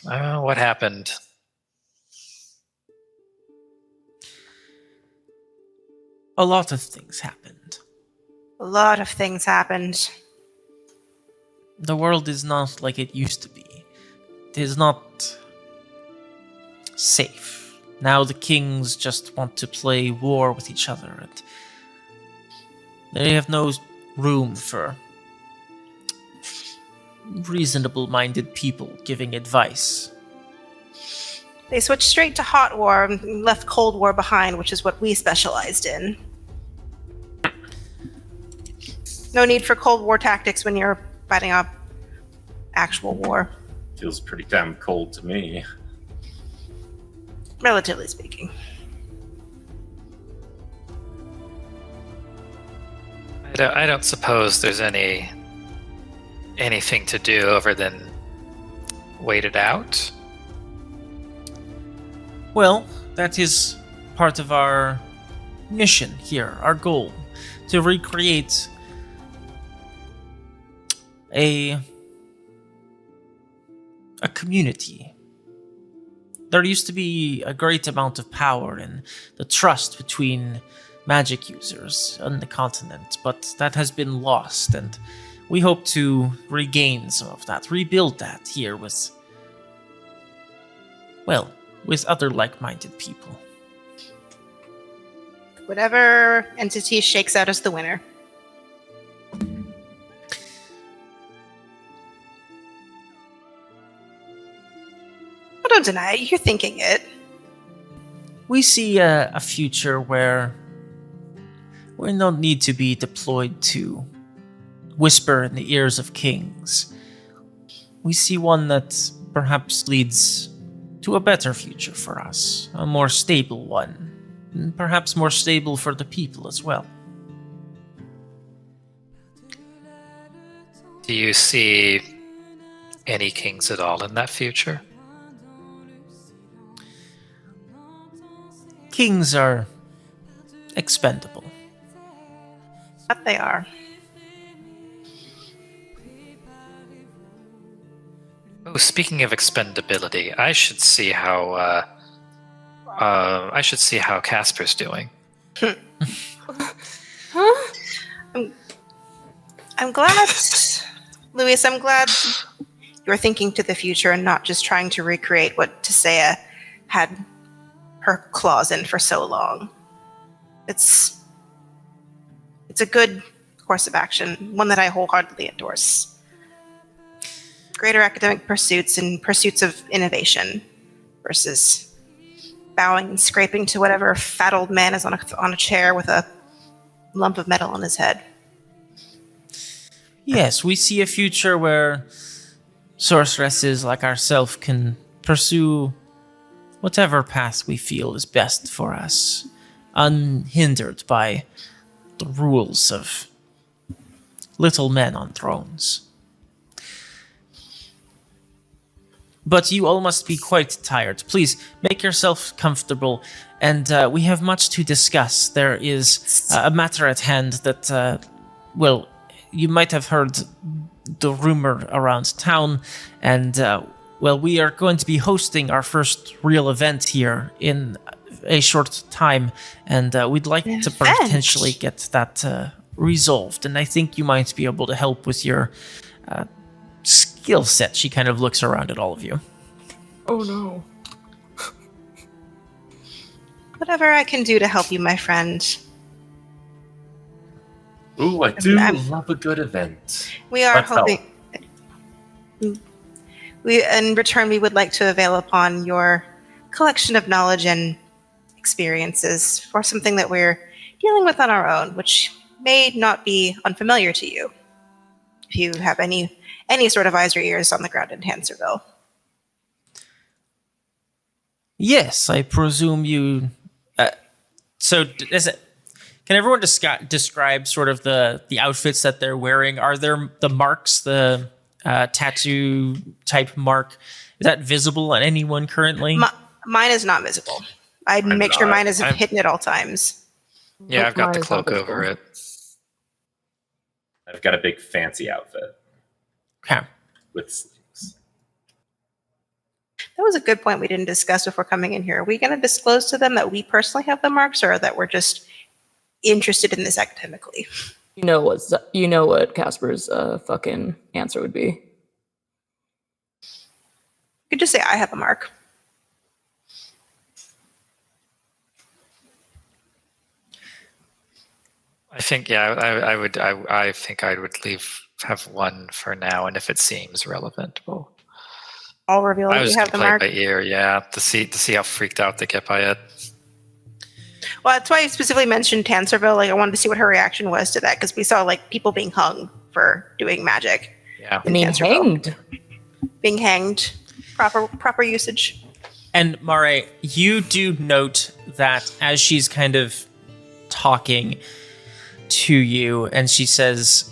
know what happened. A lot of things happened. A lot of things happened. The world is not like it used to be. It is not safe Now the kings just want to play war with each other, and they have no room for reasonable-minded people giving advice. They switched straight to hot war and left cold war behind, which is what we specialized in. No need for cold war tactics when you're fighting up actual war. Feels pretty damn cold to me. Relatively speaking. I don't suppose there's anything to do other than wait it out. Well, that is part of our mission here, our goal, to recreate a community. There used to be a great amount of power in the trust between magic users on the continent, but that has been lost, and we hope to regain some of that, rebuild that here with other like-minded people. Whatever entity shakes out as the winner. Don't deny it. You're thinking it. We see a future where we don't need to be deployed to whisper in the ears of kings. We see one that perhaps leads to a better future for us, a more stable one, and perhaps more stable for the people as well. Do you see any kings at all in that future? Kings are expendable. But they are. Oh, speaking of expendability, I should see how Kaspar's doing. Huh? I'm glad, Luis, I'm glad you're thinking to the future and not just trying to recreate what Tisea had her claws in for so long. It's a good course of action, one that I wholeheartedly endorse. Greater academic pursuits and pursuits of innovation versus bowing and scraping to whatever fat old man is on a chair with a lump of metal on his head. Yes, we see a future where sorceresses like ourselves can pursue whatever path we feel is best for us, unhindered by the rules of little men on thrones. But you all must be quite tired. Please, make yourself comfortable, and we have much to discuss. There is a matter at hand that, you might have heard the rumor around town, and, we are going to be hosting our first real event here in a short time, and we'd like to potentially get that resolved, and I think you might be able to help with your skill set. She kind of looks around at all of you. Oh no. Whatever I can do to help you, my friend. Ooh, I do love a good event. We are hoping. In return, we would like to avail upon your collection of knowledge and experiences for something that we're dealing with on our own, which may not be unfamiliar to you. If you have any sort of eyes or ears on the ground in Hanserville. Yes, I presume you. Can everyone describe sort of the outfits that they're wearing? Are there the marks, the tattoo type mark? Is that visible on anyone currently? Mine is not visible. I make sure mine is hidden at all times. Yeah, I've got the cloak over it. I've got a big fancy outfit. Okay. With sleeves. That was a good point we didn't discuss before coming in here. Are we going to disclose to them that we personally have the marks, or that we're just interested in this academically? You know what Kaspar's fucking answer would be. You could just say, I have a mark. I think I would. I think I would have one for now, and if it seems relevant, I'll reveal I if was you going have to the play mark. it by ear, to see how freaked out they get by it. Well, that's why I specifically mentioned Tanserville. Like, I wanted to see what her reaction was to that, because we saw like people being hung for doing magic. Yeah, I mean, hanged. Being hanged. Proper usage. And Mareigh, you do note that as she's kind of talking to you, and she says,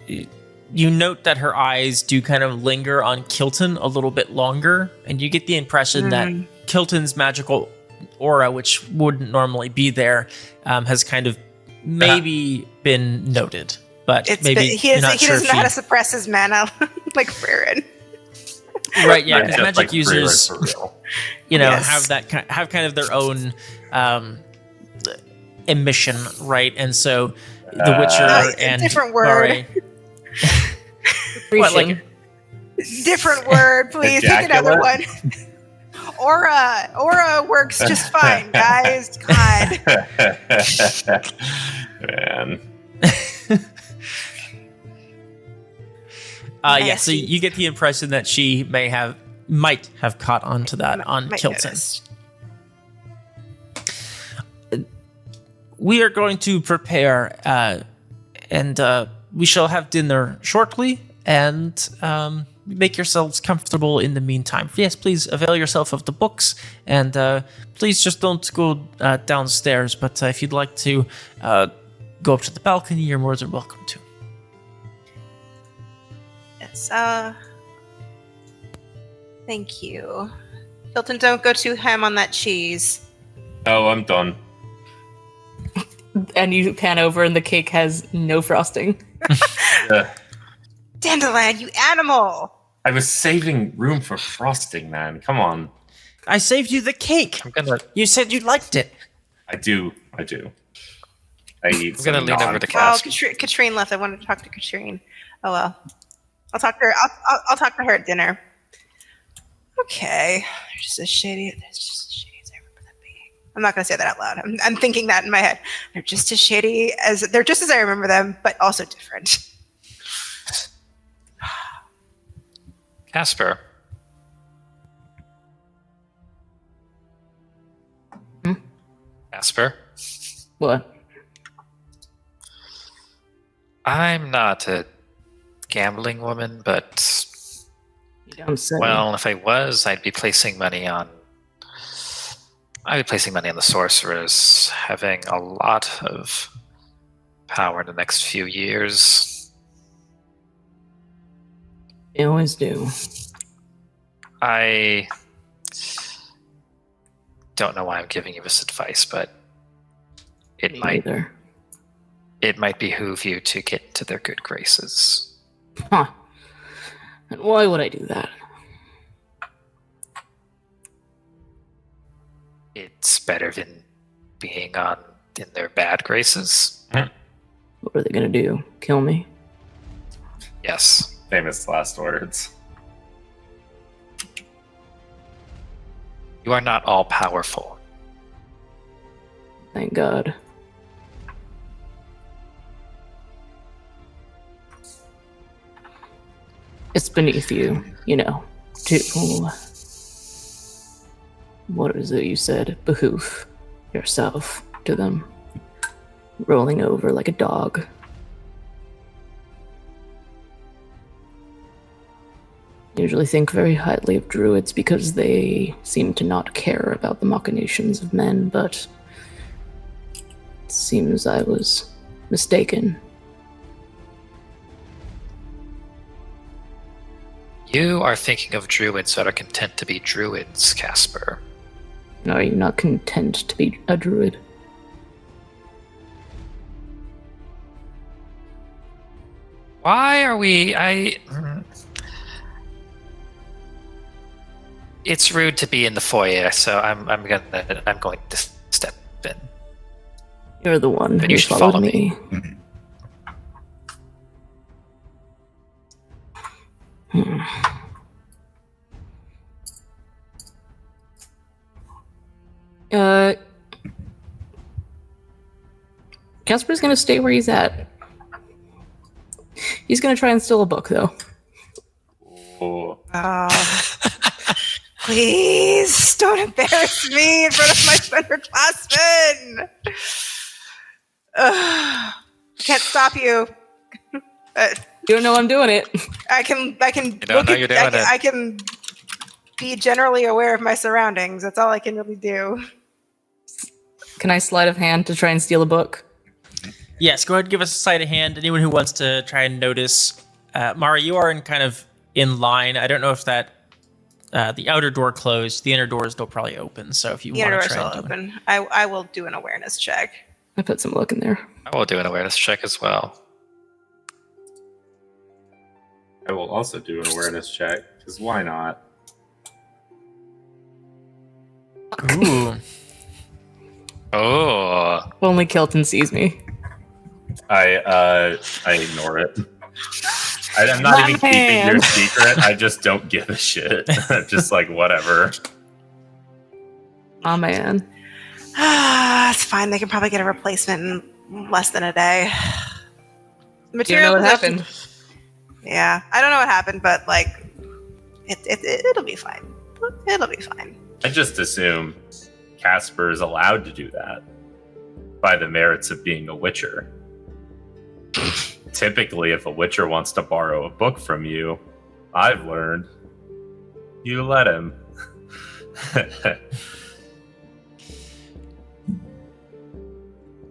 you note that her eyes do kind of linger on Kilton a little bit longer, and you get the impression that Kilton's magical aura, which wouldn't normally be there, has kind of maybe been noted. But maybe he doesn't know how to suppress his mana like Farron. Right, yeah, because magic like users, Yes. have kind of their own emission, right? And so the Witcher and different word. What, like, different word, please. Pick another one. Aura works just fine, guys. God. Man. Yeah, so you get the impression that she might have caught on to that on Kilton. We are going to prepare, and we shall have dinner shortly, and make yourselves comfortable in the meantime. Yes, please avail yourself of the books, and please just don't go downstairs, but if you'd like to go up to the balcony, you're more than welcome to. Yes, thank you. Hilton, don't go too ham on that cheese. Oh, I'm done. And you pan over and the cake has no frosting. Dandelion, you animal! I was saving room for frosting, man. Come on. I saved you the cake. You said you liked it. I do. I eat. I'm gonna lean over to Oh, Kaspar. Katrine left. I wanted to talk to Katrine. Oh well. I'll talk to her. I'll talk to her at dinner. Okay. They're just as shady as I remember them being. I'm not gonna say that out loud. I'm thinking that in my head. They're just as I remember them, but also different. Kaspar. Kaspar. What? I'm not a gambling woman, but You don't say. well, if I was, I'd be placing money on the sorcerers, having a lot of power in the next few years. You always do. I don't know why I'm giving you this advice, but it might behoove you to get into their good graces. Huh. And why would I do that? It's better than being in their bad graces. What are they gonna do? Kill me? Yes. Famous last words. You are not all powerful. Thank God. It's beneath you, to... What is it you said? Behoof yourself to them. Rolling over like a dog. Usually think very highly of druids because they seem to not care about the machinations of men, but it seems I was mistaken. You are thinking of druids that are content to be druids, Kaspar. Are you not content to be a druid? Why are we... It's rude to be in the foyer, so I'm going to step in. You're the one Then who you should followed follow me. Kaspar's gonna stay where he's at. He's gonna try and steal a book, though. Oh. Please don't embarrass me in front of my underclassmen. Can't stop you. You don't know I'm doing it. I can. You don't know you're doing it. I can be generally aware of my surroundings. That's all I can really do. Can I sleight of hand to try and steal a book? Yes, go ahead and give us a sleight of hand. Anyone who wants to try and notice. Mareigh, you are in line. I don't know if that the outer door closed. The inner door is still probably open. So if you want to try, the inner door is still open. I will do an awareness check. I put some luck in there. I will do an awareness check as well. I will also do an awareness check, because why not? Ooh. Oh. Only Kelton sees me. I ignore it. I'm not even keeping your secret. I just don't give a shit. I'm just like, whatever. Aw, man. It's fine. They can probably get a replacement in less than a day. Material. You know what happened? Yeah, I don't know what happened, but like, it'll be fine. It'll be fine. I just assume Kaspar is allowed to do that by the merits of being a witcher. Typically, if a witcher wants to borrow a book from you, I've learned, you let him.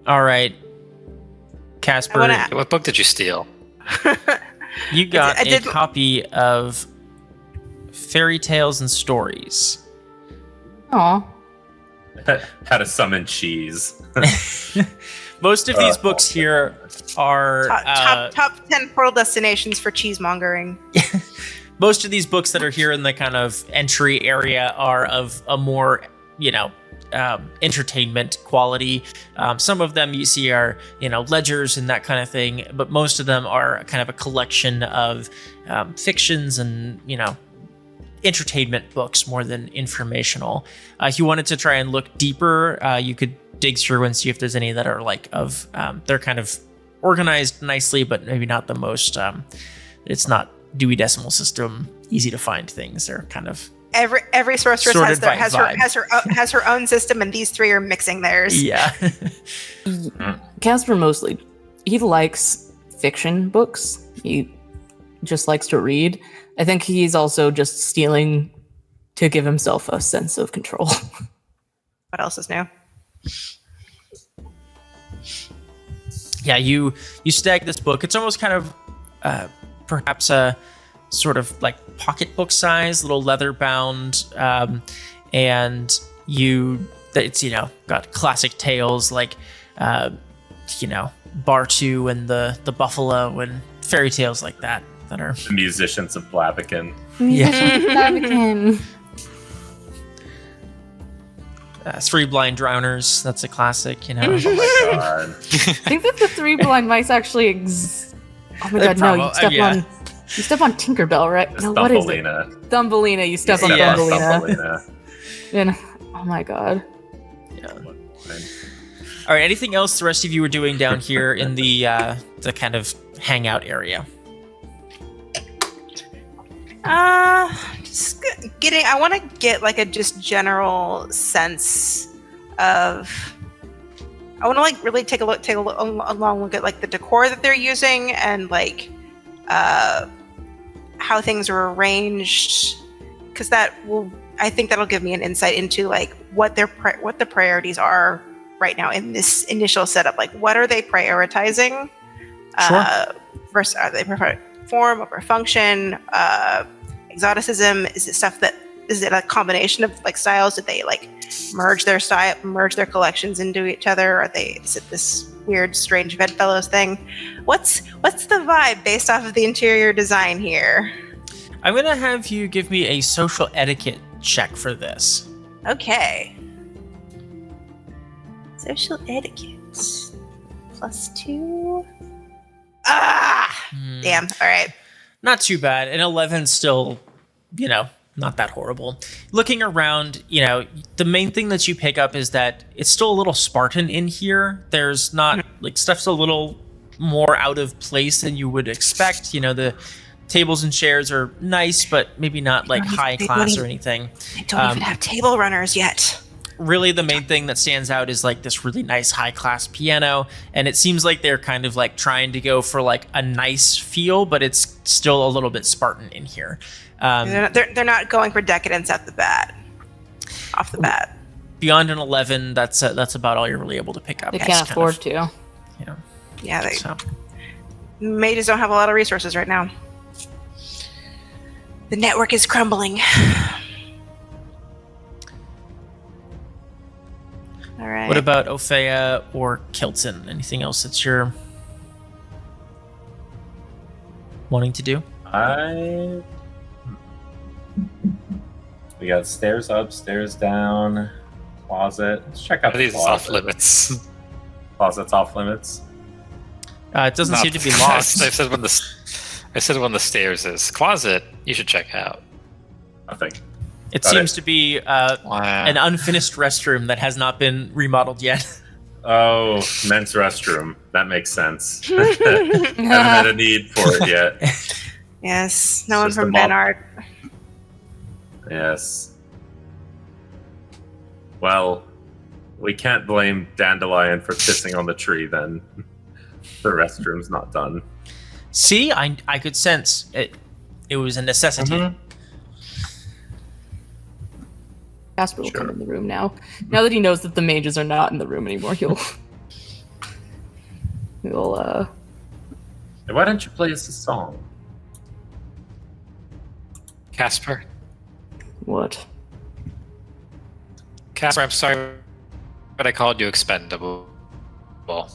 All right, Kaspar. What book did you steal? You got a copy of Fairy Tales and Stories. Aw. How to summon cheese. Most of these books here are top 10 portal destinations for cheesemongering. Most of these books that are here in the kind of entry area are of a more, entertainment quality. Some of them you see are, ledgers and that kind of thing, but most of them are kind of a collection of fictions and, entertainment books more than informational. If you wanted to try and look deeper, you could dig through and see if there's any that are they're kind of organized nicely, but maybe not the most, it's not Dewey Decimal System easy to find things. They're kind of every sorceress has her own system, and these three are mixing theirs. Yeah. Kaspar he likes fiction books. He just likes to read. I think he's also just stealing to give himself a sense of control. What else is new? Yeah, you stag this book. It's almost kind of perhaps a sort of like pocketbook size, little leather bound, and it's got classic tales like Bartu and the buffalo and fairy tales like that are the musicians of Blavikan. Blavikan. Three Blind Drowners, that's a classic, Oh my god. I think that the Three Blind Mice actually oh my god, no, you step on Tinkerbell, right? It's no, what is it? Thumbelina, you step on Thumbelina. And, oh my god. Yeah. All right, anything else the rest of you were doing down here in the kind of hangout area? Just I want to get like a just general sense of. I want to like really take a long look at like the decor that they're using and like how things are arranged, because I think that'll give me an insight into like what the priorities are right now in this initial setup. Like, what are they prioritizing? Sure. Versus, are they prefer form over function? Exoticism? Is it a combination of like styles? Did they like merge their collections into each other? Is it this weird, strange bedfellows thing? What's the vibe based off of the interior design here? I'm gonna have you give me a social etiquette check for this. Okay. Social etiquette. +2. Damn. All right. Not too bad. An 11 still, not that horrible. Looking around, the main thing that you pick up is that it's still a little Spartan in here. There's not, stuff's a little more out of place than you would expect. The tables and chairs are nice, but maybe not high class or anything. They don't even have table runners yet. Really, the main thing that stands out is this really nice high class piano, and it seems like they're kind of trying to go for a nice feel, but it's still a little bit Spartan in here. They're not going for decadence off the bat. Beyond an 11, that's about all you're really able to pick up. They can't afford to. Yeah, mages don't have a lot of resources right now. The network is crumbling. All right. What about Opheia or Kilton? Anything else that you're wanting to do? We got stairs up, stairs down, closet. Let's check out the closet. Off limits. Closet's off limits. It doesn't seem to be locked. I said when the stairs is. Closet, you should check out. Nothing. It seems to be an unfinished restroom that has not been remodeled yet. Oh, men's restroom. That makes sense. Haven't had a need for it yet. Yes, no one from Ben Art. Yes. Well, we can't blame Dandelion for pissing on the tree then. The restroom's not done. See, I could sense it. It was a necessity. Mm-hmm. Kaspar will come in the room now. Now that he knows that the mages are not in the room anymore, he'll Why don't you play us a song? Kaspar? What? Kaspar, I'm sorry, but I called you expendable. I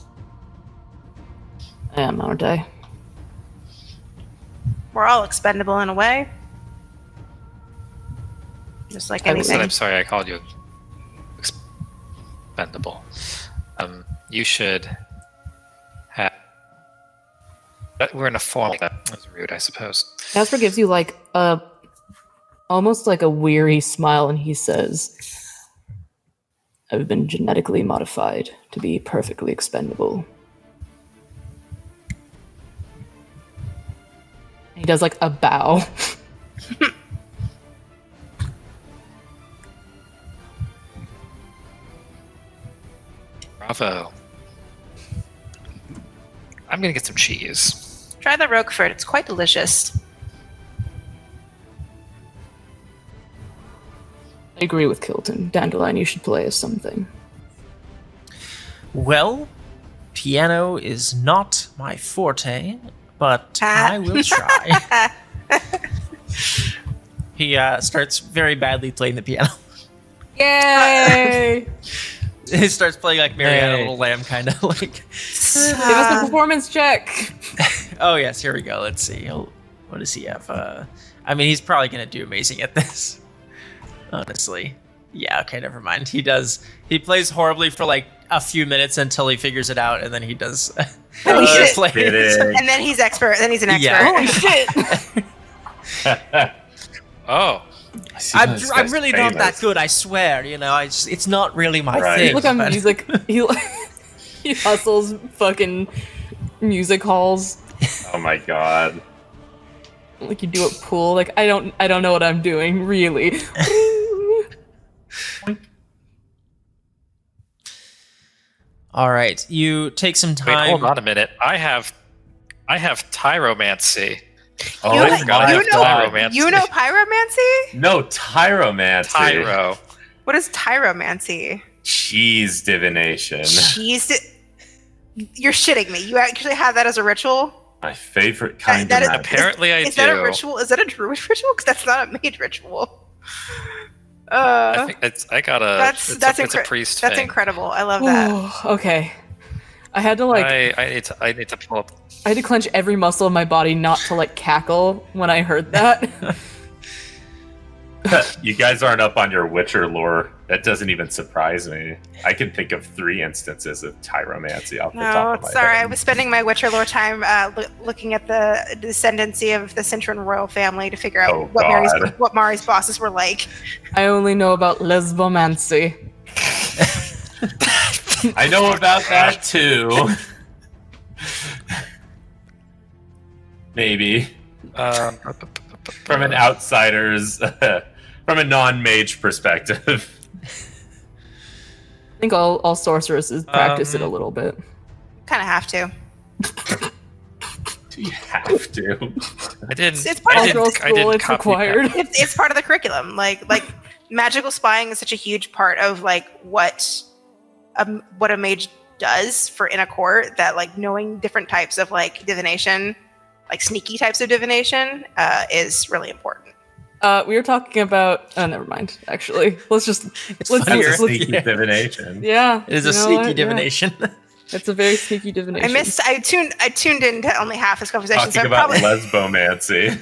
am, aren't I? We're all expendable in a way. Just like anything. I'm sorry I called you expendable. You should have... We're in a formal... That was rude, I suppose. Kaspar gives you almost like a weary smile, and he says, I've been genetically modified to be perfectly expendable. He does a bow. Bravo. I'm gonna get some cheese. Try the Roquefort. It's quite delicious. I agree with Kilton. Dandelion, you should play us something. Well, piano is not my forte, but I will try. He starts very badly playing the piano. Yay! He starts playing Mary Had a Little Lamb, kind of Give us a performance check. Oh yes, here we go. Let's see. What does he have? He's probably gonna do amazing at this. Honestly, yeah. Okay, never mind. He plays horribly for a few minutes until he figures it out, and then he does. And then he's expert. Then he's an expert. Yeah. Holy shit! Oh. I'm really not that good, I swear. It's not really my thing. Look at music. He hustles fucking music halls. Oh my god. You do at pool. I don't know what I'm doing, really. All right, you take some time. Wait, hold on a minute. I have tyromancy. Oh, You know pyromancy? No, tyromancy. Tyro. What is tyromancy? Cheese divination. You're shitting me. You actually have that as a ritual? My favorite kind of magic. Apparently I do. Is that a ritual? Is that a druid ritual? Because that's not a mage ritual. I think it's a priest That's thing. incredible. I love that. Okay. I had to I need to pull up. I had to clench every muscle in my body not to cackle when I heard that. You guys aren't up on your Witcher lore. That doesn't even surprise me. I can think of 3 instances of tyromancy off the top of my sorry, head. I was spending my Witcher lore time looking at the descendancy of the Cintran royal family to figure out what Mareigh's bosses were like. I only know about lesbomancy. I know about that too. Maybe. From an outsider's, from a non-mage perspective. I think all sorceresses practice it a little bit. Kind of have to. Do you have to? I didn't. It's part of girls' school. It's required. It's part of the curriculum. Like magical spying is such a huge part of like what a mage does for in a court, that like knowing different types of like divination, like sneaky types of divination, is really important. We were talking about. Oh, never mind. Actually, let's sneaky divination. Yeah, it is a sneaky divination. Yeah. It's a very sneaky divination. I tuned into only half this conversation. Talking about lesbomancy.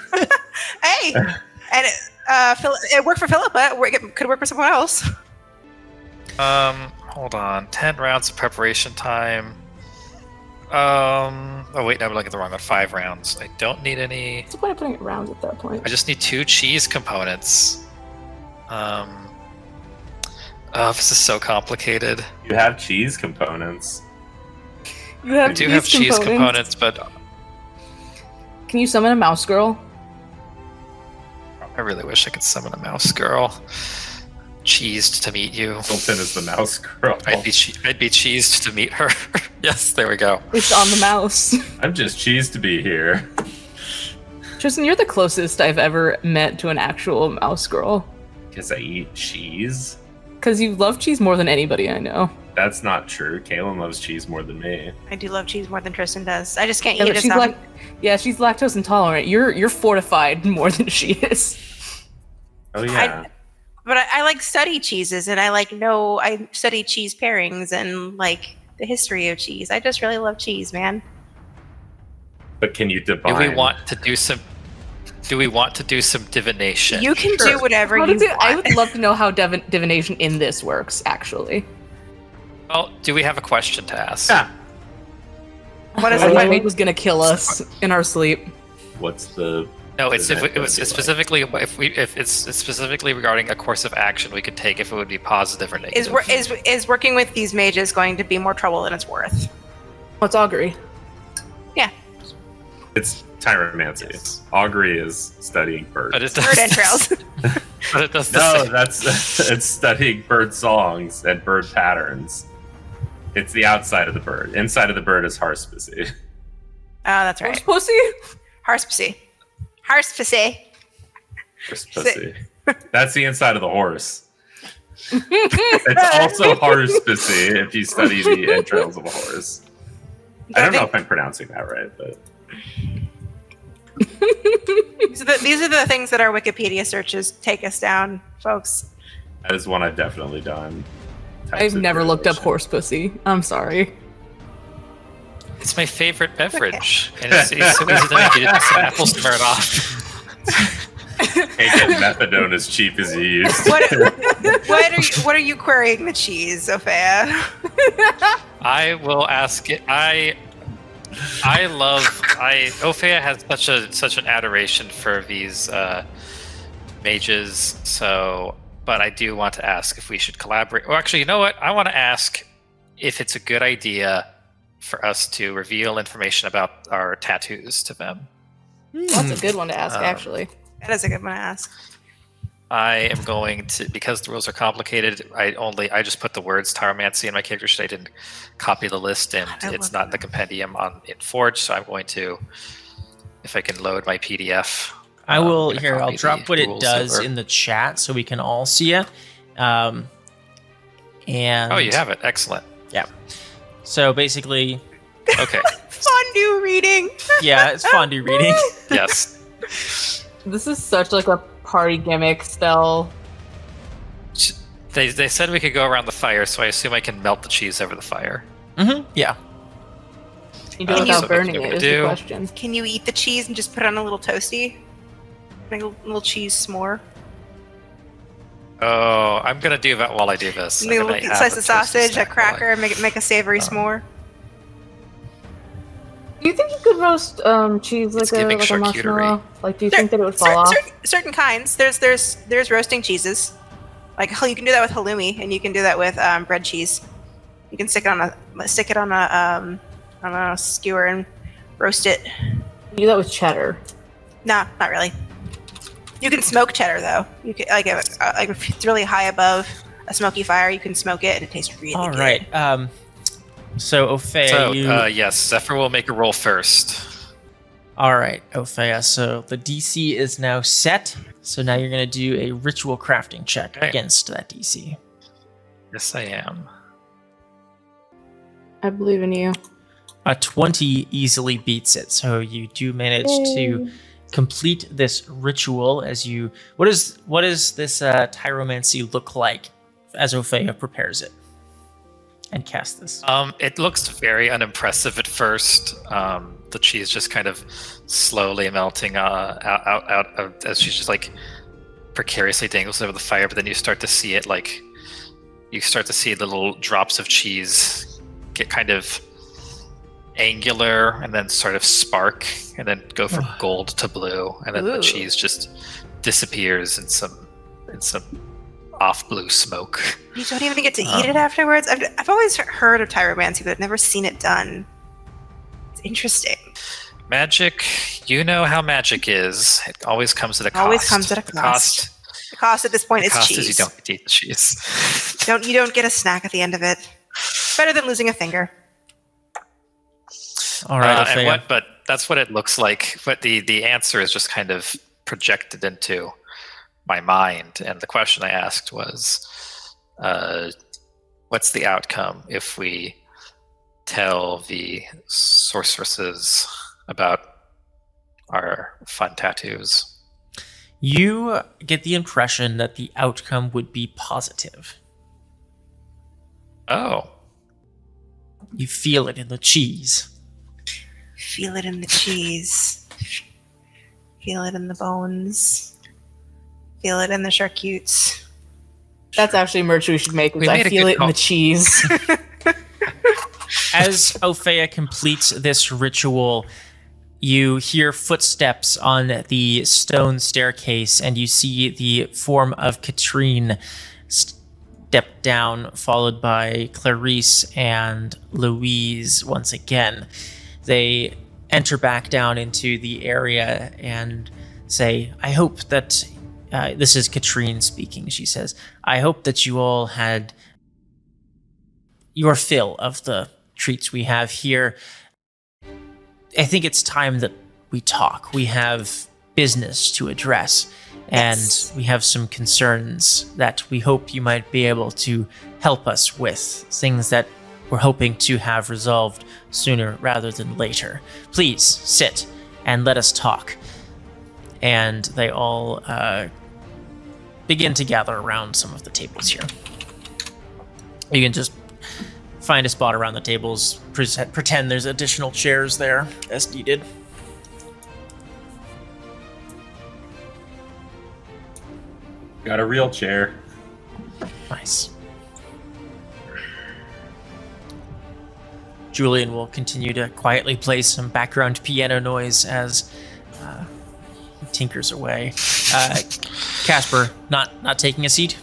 Hey, and it worked for Philippa. It could work for someone else. Hold on. 10 rounds of preparation time. Oh wait, no, I'm looking at the wrong one. 5 rounds. I don't need any. What's the point of putting it rounds at that point? I just need 2 cheese components. This is so complicated. You have cheese components. I do have cheese components, but can you summon a mouse girl? I really wish I could summon a mouse girl. Cheesed to meet you. Hilton is the mouse girl. I'd be cheesed to meet her. Yes, there we go. It's on the mouse. I'm just cheesed to be here. Tristan, you're the closest I've ever met to an actual mouse girl. Because I eat cheese? Because you love cheese more than anybody I know. That's not true. Kaylin loves cheese more than me. I do love cheese more than Tristan does. I just can't eat it. She's lactose intolerant. You're fortified more than she is. Oh yeah. But I like study cheeses, and I study cheese pairings and like the history of cheese. I just really love cheese, man. But can you divine? Do we want to do some divination? You can do whatever you want. I would love to know how divination in this works, actually. Well, do we have a question to ask? Yeah. What is my mate was gonna kill us in our sleep? What's the? No, it's specifically if it's specifically regarding a course of action we could take if it would be positive or negative. Is working with these mages going to be more trouble than it's worth? What's augury? Yeah. It's tyromancy. Yes. Augury is studying birds. But it does, bird entrails. But it does it's studying bird songs and bird patterns. It's the outside of the bird. Inside of the bird is harspussy. Oh, that's right. Harspussy? Harspussy. That's the inside of the horse. It's also harspussy if you study the entrails of a horse. I don't know if I'm pronouncing that right, but these are the things that our Wikipedia searches take us down, folks. That is one I've definitely done. I've never looked up horsepussy. I'm sorry. It's my favorite beverage, and it's so easy to make. You just apples to burn off. Can't get methadone as cheap as you used to. What are you querying the cheese, Opheia? I will ask it. Opheia has such an adoration for these mages, but I do want to ask if we should collaborate. Well, actually, you know what? I want to ask if it's a good idea for us to reveal information about our tattoos to them. That's a good one to ask, actually. That is a good one to ask. I am going to, because the rules are complicated, I just put the words tyromancy in my character sheet. I didn't copy the list, and it's not in the compendium in Forge, so I'm going to, if I can load my PDF. I will, I'll drop what it does in the chat so we can all see it. And you have it. Excellent. Yeah. So basically... Okay. Fondue reading. Yeah, it's fondue reading. Yes. This is such like a party gimmick spell. They said we could go around the fire, so I assume I can melt the cheese over the fire. Mm-hmm. Yeah. You do it without burning it is the question. Can you eat the cheese and just put it on a little toasty? Make a little cheese s'more? Oh, I'm gonna do that while I do this. Slice a sausage, a cracker, make a savory s'more. Do you think you could roast cheese like a marshmallow? Like, do you think that it would fall off? Certain kinds. There's roasting cheeses. Like you can do that with halloumi, and you can do that with bread cheese. You can stick it on a skewer and roast it. You do that with cheddar. No, not really. You can smoke cheddar though. You can if it's really high above a smoky fire, you can smoke it and it tastes really good. All right. So Opheia, yes, Zephyr will make a roll first. All right, Opheia. So the DC is now set. So now you're going to do a ritual crafting check against that DC. Yes, I am. I believe in you. A 20 easily beats it. So you do manage to complete this ritual as you. What does this tyromancy look like as Opheia prepares it and casts this? It looks very unimpressive at first. The cheese just kind of slowly melting out as she's just like precariously dangles over the fire. But then you start to see it the little drops of cheese get kind of angular and then sort of spark and then go from gold to blue, and then the cheese just disappears in some off blue smoke. You don't even get to eat it afterwards. I've always heard of tyromancy, but I've never seen it done. It's interesting. Magic, you know how magic is. It always comes at a cost. Always comes at a cost. The cost at this point is cheese. Is you don't get to eat the cheese. You don't get a snack at the end of it. Better than losing a finger. All right, but that's what it looks like. But the answer is just kind of projected into my mind. And the question I asked was, what's the outcome if we tell the sorceresses about our fun tattoos? You get the impression that the outcome would be positive. Oh. You feel it in the cheese. Feel it in the cheese. Feel it in the bones. Feel it in the charcutes. That's actually merch we should make. I feel it in the cheese. As Opheia completes this ritual, you hear footsteps on the stone staircase, and you see the form of Katrine step down, followed by Clarice and Louise once again. They enter back down into the area and say, I hope that, this is Katrine speaking, she says, I hope that you all had your fill of the treats we have here. I think it's time that we talk. We have business to address, and we have some concerns that we hope you might be able to help us with, things that we're hoping to have resolved sooner rather than later. Please sit and let us talk. And they all begin to gather around some of the tables here. You can just find a spot around the tables, pretend there's additional chairs there as needed. Got a real chair. Nice. Julian will continue to quietly play some background piano noise as he tinkers away. Kaspar, not taking a seat?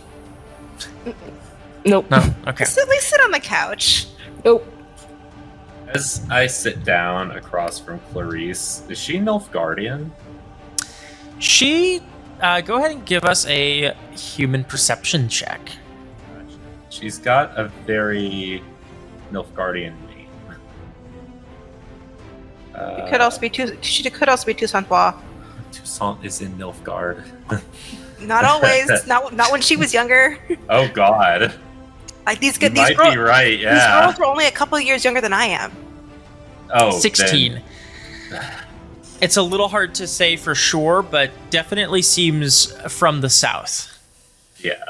Nope. No? Okay. At least sit on the couch. Nope. As I sit down across from Clarice, is she Nilfgaardian? She, go ahead and give us a human perception check. She's got a very Nilfgaardian name. It could also be she could also be Toussaint. Toussaint is in Nilfgaard. Not always. not when she was younger. Oh God. Like these You might be right. Yeah. These girls are only a couple of years younger than I am. Oh, 16. It's a little hard to say for sure, but definitely seems from the south. Yeah.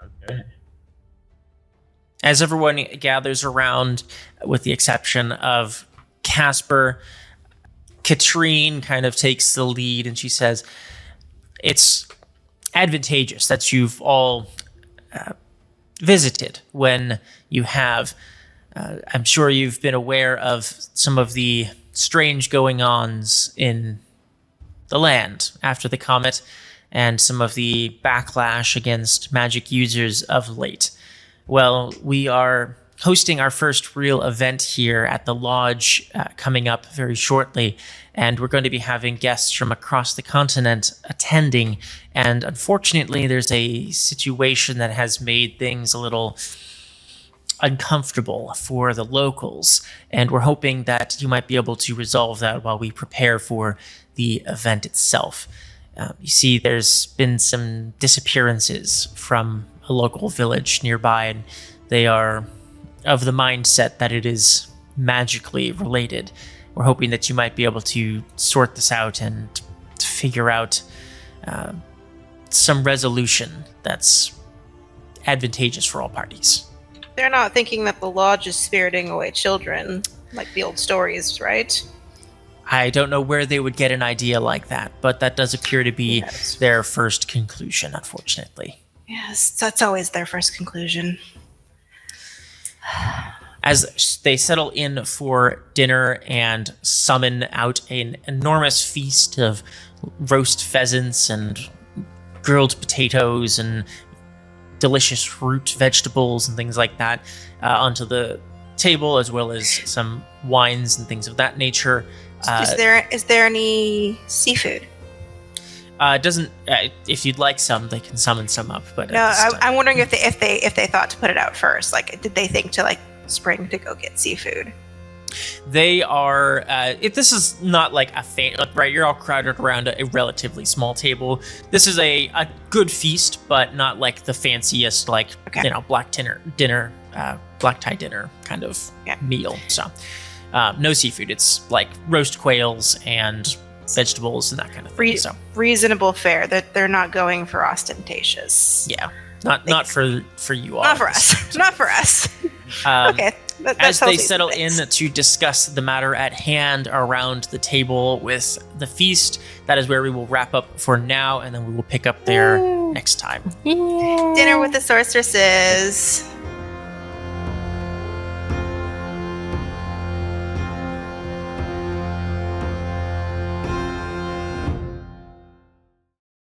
Okay. As everyone gathers around, with the exception of Kaspar, Katrine kind of takes the lead, and she says, it's advantageous that you've all visited when you have. I'm sure you've been aware of some of the strange going-ons in the land after the comet and some of the backlash against magic users of late. Well, we are hosting our first real event here at the lodge coming up very shortly, and we're going to be having guests from across the continent attending, and unfortunately there's a situation that has made things a little uncomfortable for the locals, and we're hoping that you might be able to resolve that while we prepare for the event itself. You see, there's been some disappearances from a local village nearby, and they are of the mindset that it is magically related. We're hoping that you might be able to sort this out and figure out some resolution that's advantageous for all parties. They're not thinking that the lodge is spiriting away children, like the old stories, right? I don't know where they would get an idea like that, but that does appear to be their first conclusion, unfortunately. Yes, that's always their first conclusion. As they settle in for dinner and summon out an enormous feast of roast pheasants and grilled potatoes and delicious root vegetables and things like that onto the table, as well as some wines and things of that nature. Is there any seafood? Doesn't if you'd like some, they can summon some up. But no, I'm wondering if they thought to put it out first. Like, did they think to like spring to go get seafood? They are. This is not like right. You're all crowded around a relatively small table. This is a good feast, but not like the fanciest, like black tie dinner kind of meal. So no seafood. It's like roast quails and vegetables and that kind of thing. So reasonable fare. That they're not going for ostentatious. Yeah, not for you all. Not for us. Not for us. Okay. As they settle in to discuss the matter at hand around the table with the feast, that is where we will wrap up for now, and then we will pick up there next time. Dinner with the sorceresses.